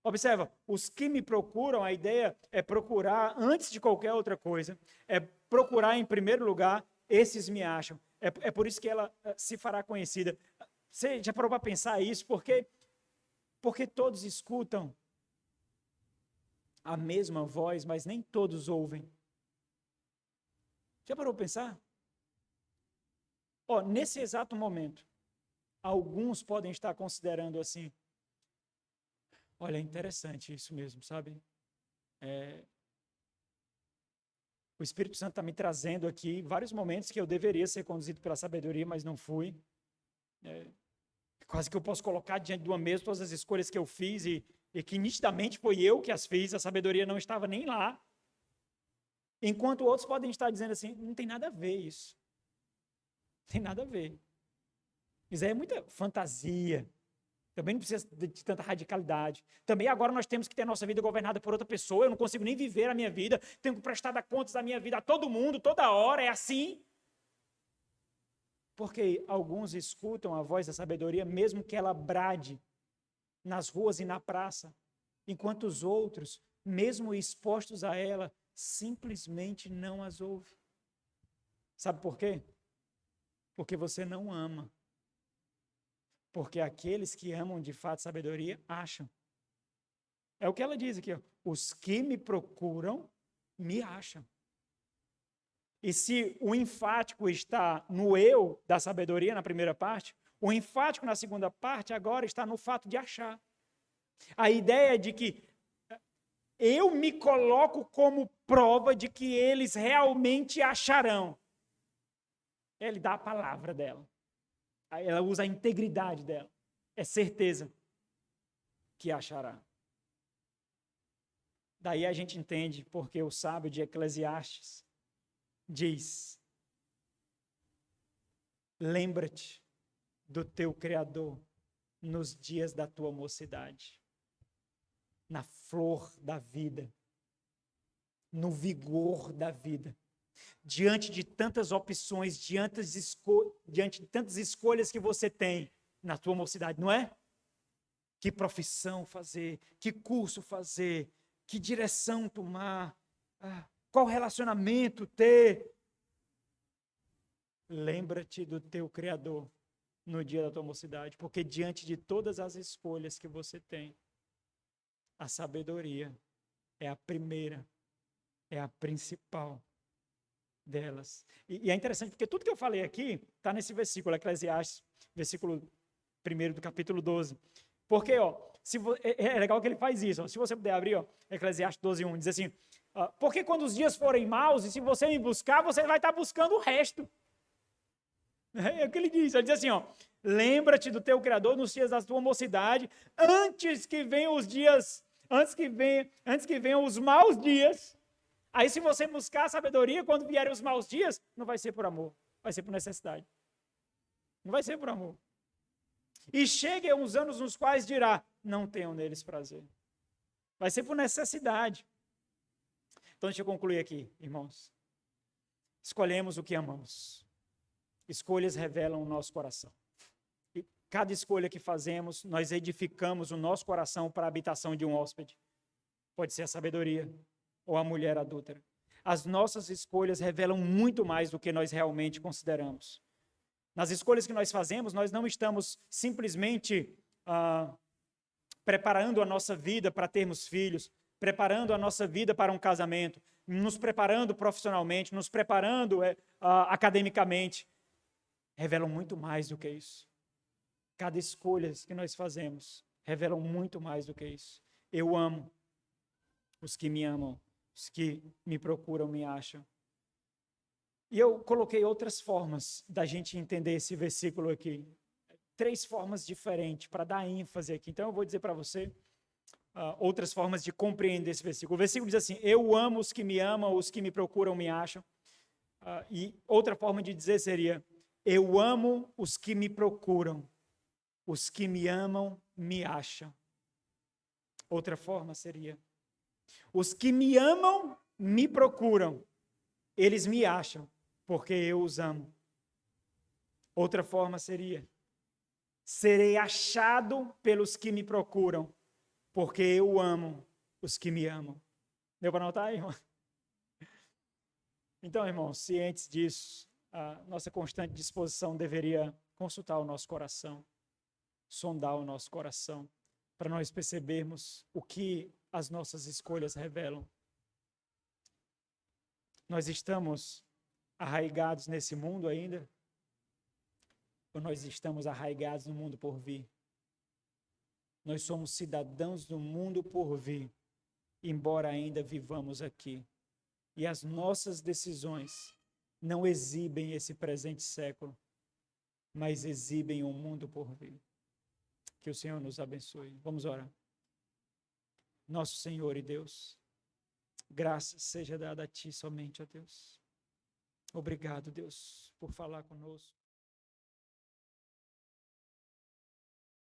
Observa, os que me procuram, a ideia é procurar antes de qualquer outra coisa, é procurar em primeiro lugar, esses me acham. É por isso que ela se fará conhecida. Você já parou para pensar isso? Porque todos escutam a mesma voz, mas nem todos ouvem. Já parou para pensar? Nesse exato momento, alguns podem estar considerando assim, olha, é interessante isso mesmo, sabe? O Espírito Santo está me trazendo aqui vários momentos que eu deveria ser conduzido pela sabedoria, mas não fui. Quase que eu posso colocar diante de uma mesa todas as escolhas que eu fiz e que nitidamente foi eu que as fiz, a sabedoria não estava nem lá. Enquanto outros podem estar dizendo assim, não tem nada a ver isso. Não tem nada a ver. Isso aí é muita fantasia. Também não precisa de tanta radicalidade. Também agora nós temos que ter a nossa vida governada por outra pessoa. Eu não consigo nem viver a minha vida. Tenho que prestar contas da minha vida a todo mundo, toda hora. É assim. Porque alguns escutam a voz da sabedoria, mesmo que ela brade nas ruas e na praça, enquanto os outros, mesmo expostos a ela, simplesmente não as ouvem. Sabe por quê? Porque você não ama. Porque aqueles que amam de fato sabedoria, acham. É o que ela diz aqui, os que me procuram, me acham. E se o enfático está no eu da sabedoria, na primeira parte, o enfático na segunda parte agora está no fato de achar. A ideia de que eu me coloco como prova de que eles realmente acharão. Ele dá a palavra dela. Ela usa a integridade dela. É certeza que achará. Daí a gente entende porque o sábio de Eclesiastes diz: lembra-te do teu Criador nos dias da tua mocidade, na flor da vida, no vigor da vida, diante de tantas opções, diante de tantas escolhas que você tem na tua mocidade, não é? Que profissão fazer, que curso fazer, que direção tomar, qual relacionamento ter. Lembra-te do teu Criador no dia da tua mocidade, porque diante de todas as escolhas que você tem, a sabedoria é a primeira, é a principal delas. E é interessante porque tudo que eu falei aqui está nesse versículo, Eclesiastes, versículo 1 do capítulo 12. Porque, é legal que ele faz isso. Se você puder abrir, Eclesiastes 12:1, diz assim, porque quando os dias forem maus, e se você me buscar, você vai estar buscando o resto. É o que ele diz assim, lembra-te do teu Criador nos dias da tua mocidade, antes que venham os dias, antes que venham os maus dias. Aí se você buscar a sabedoria, quando vierem os maus dias, não vai ser por amor, vai ser por necessidade. Não vai ser por amor. E cheguem uns anos nos quais dirá, não tenham neles prazer. Vai ser por necessidade. Então deixa eu concluir aqui, irmãos. Escolhemos o que amamos. Escolhas revelam o nosso coração. E cada escolha que fazemos, nós edificamos o nosso coração para a habitação de um hóspede. Pode ser a sabedoria ou a mulher adúltera. As nossas escolhas revelam muito mais do que nós realmente consideramos. Nas escolhas que nós fazemos, nós não estamos simplesmente preparando a nossa vida para termos filhos, preparando a nossa vida para um casamento, nos preparando profissionalmente, nos preparando academicamente, revelam muito mais do que isso. Cada escolha que nós fazemos revelam muito mais do que isso. Eu amo os que me amam, os que me procuram, me acham. E eu coloquei outras formas da gente entender esse versículo aqui. 3 formas diferentes para dar ênfase aqui. Então eu vou dizer para você outras formas de compreender esse versículo. O versículo diz assim: eu amo os que me amam, os que me procuram, me acham. E outra forma de dizer seria: eu amo os que me procuram, os que me amam, me acham. Outra forma seria: os que me amam, me procuram, eles me acham, porque eu os amo. Outra forma seria: serei achado pelos que me procuram, porque eu amo os que me amam. Deu para notar aí, irmão? Então, irmão, cientes disso, a nossa constante disposição deveria consultar o nosso coração, sondar o nosso coração, para nós percebermos o que as nossas escolhas revelam. Nós estamos arraigados nesse mundo ainda? Ou nós estamos arraigados no mundo por vir? Nós somos cidadãos do mundo por vir, embora ainda vivamos aqui. E as nossas decisões não exibem esse presente século, mas exibem um mundo por vir. Que o Senhor nos abençoe. Vamos orar. Nosso Senhor e Deus, graça seja dada a Ti somente, ó Deus. Obrigado, Deus, por falar conosco.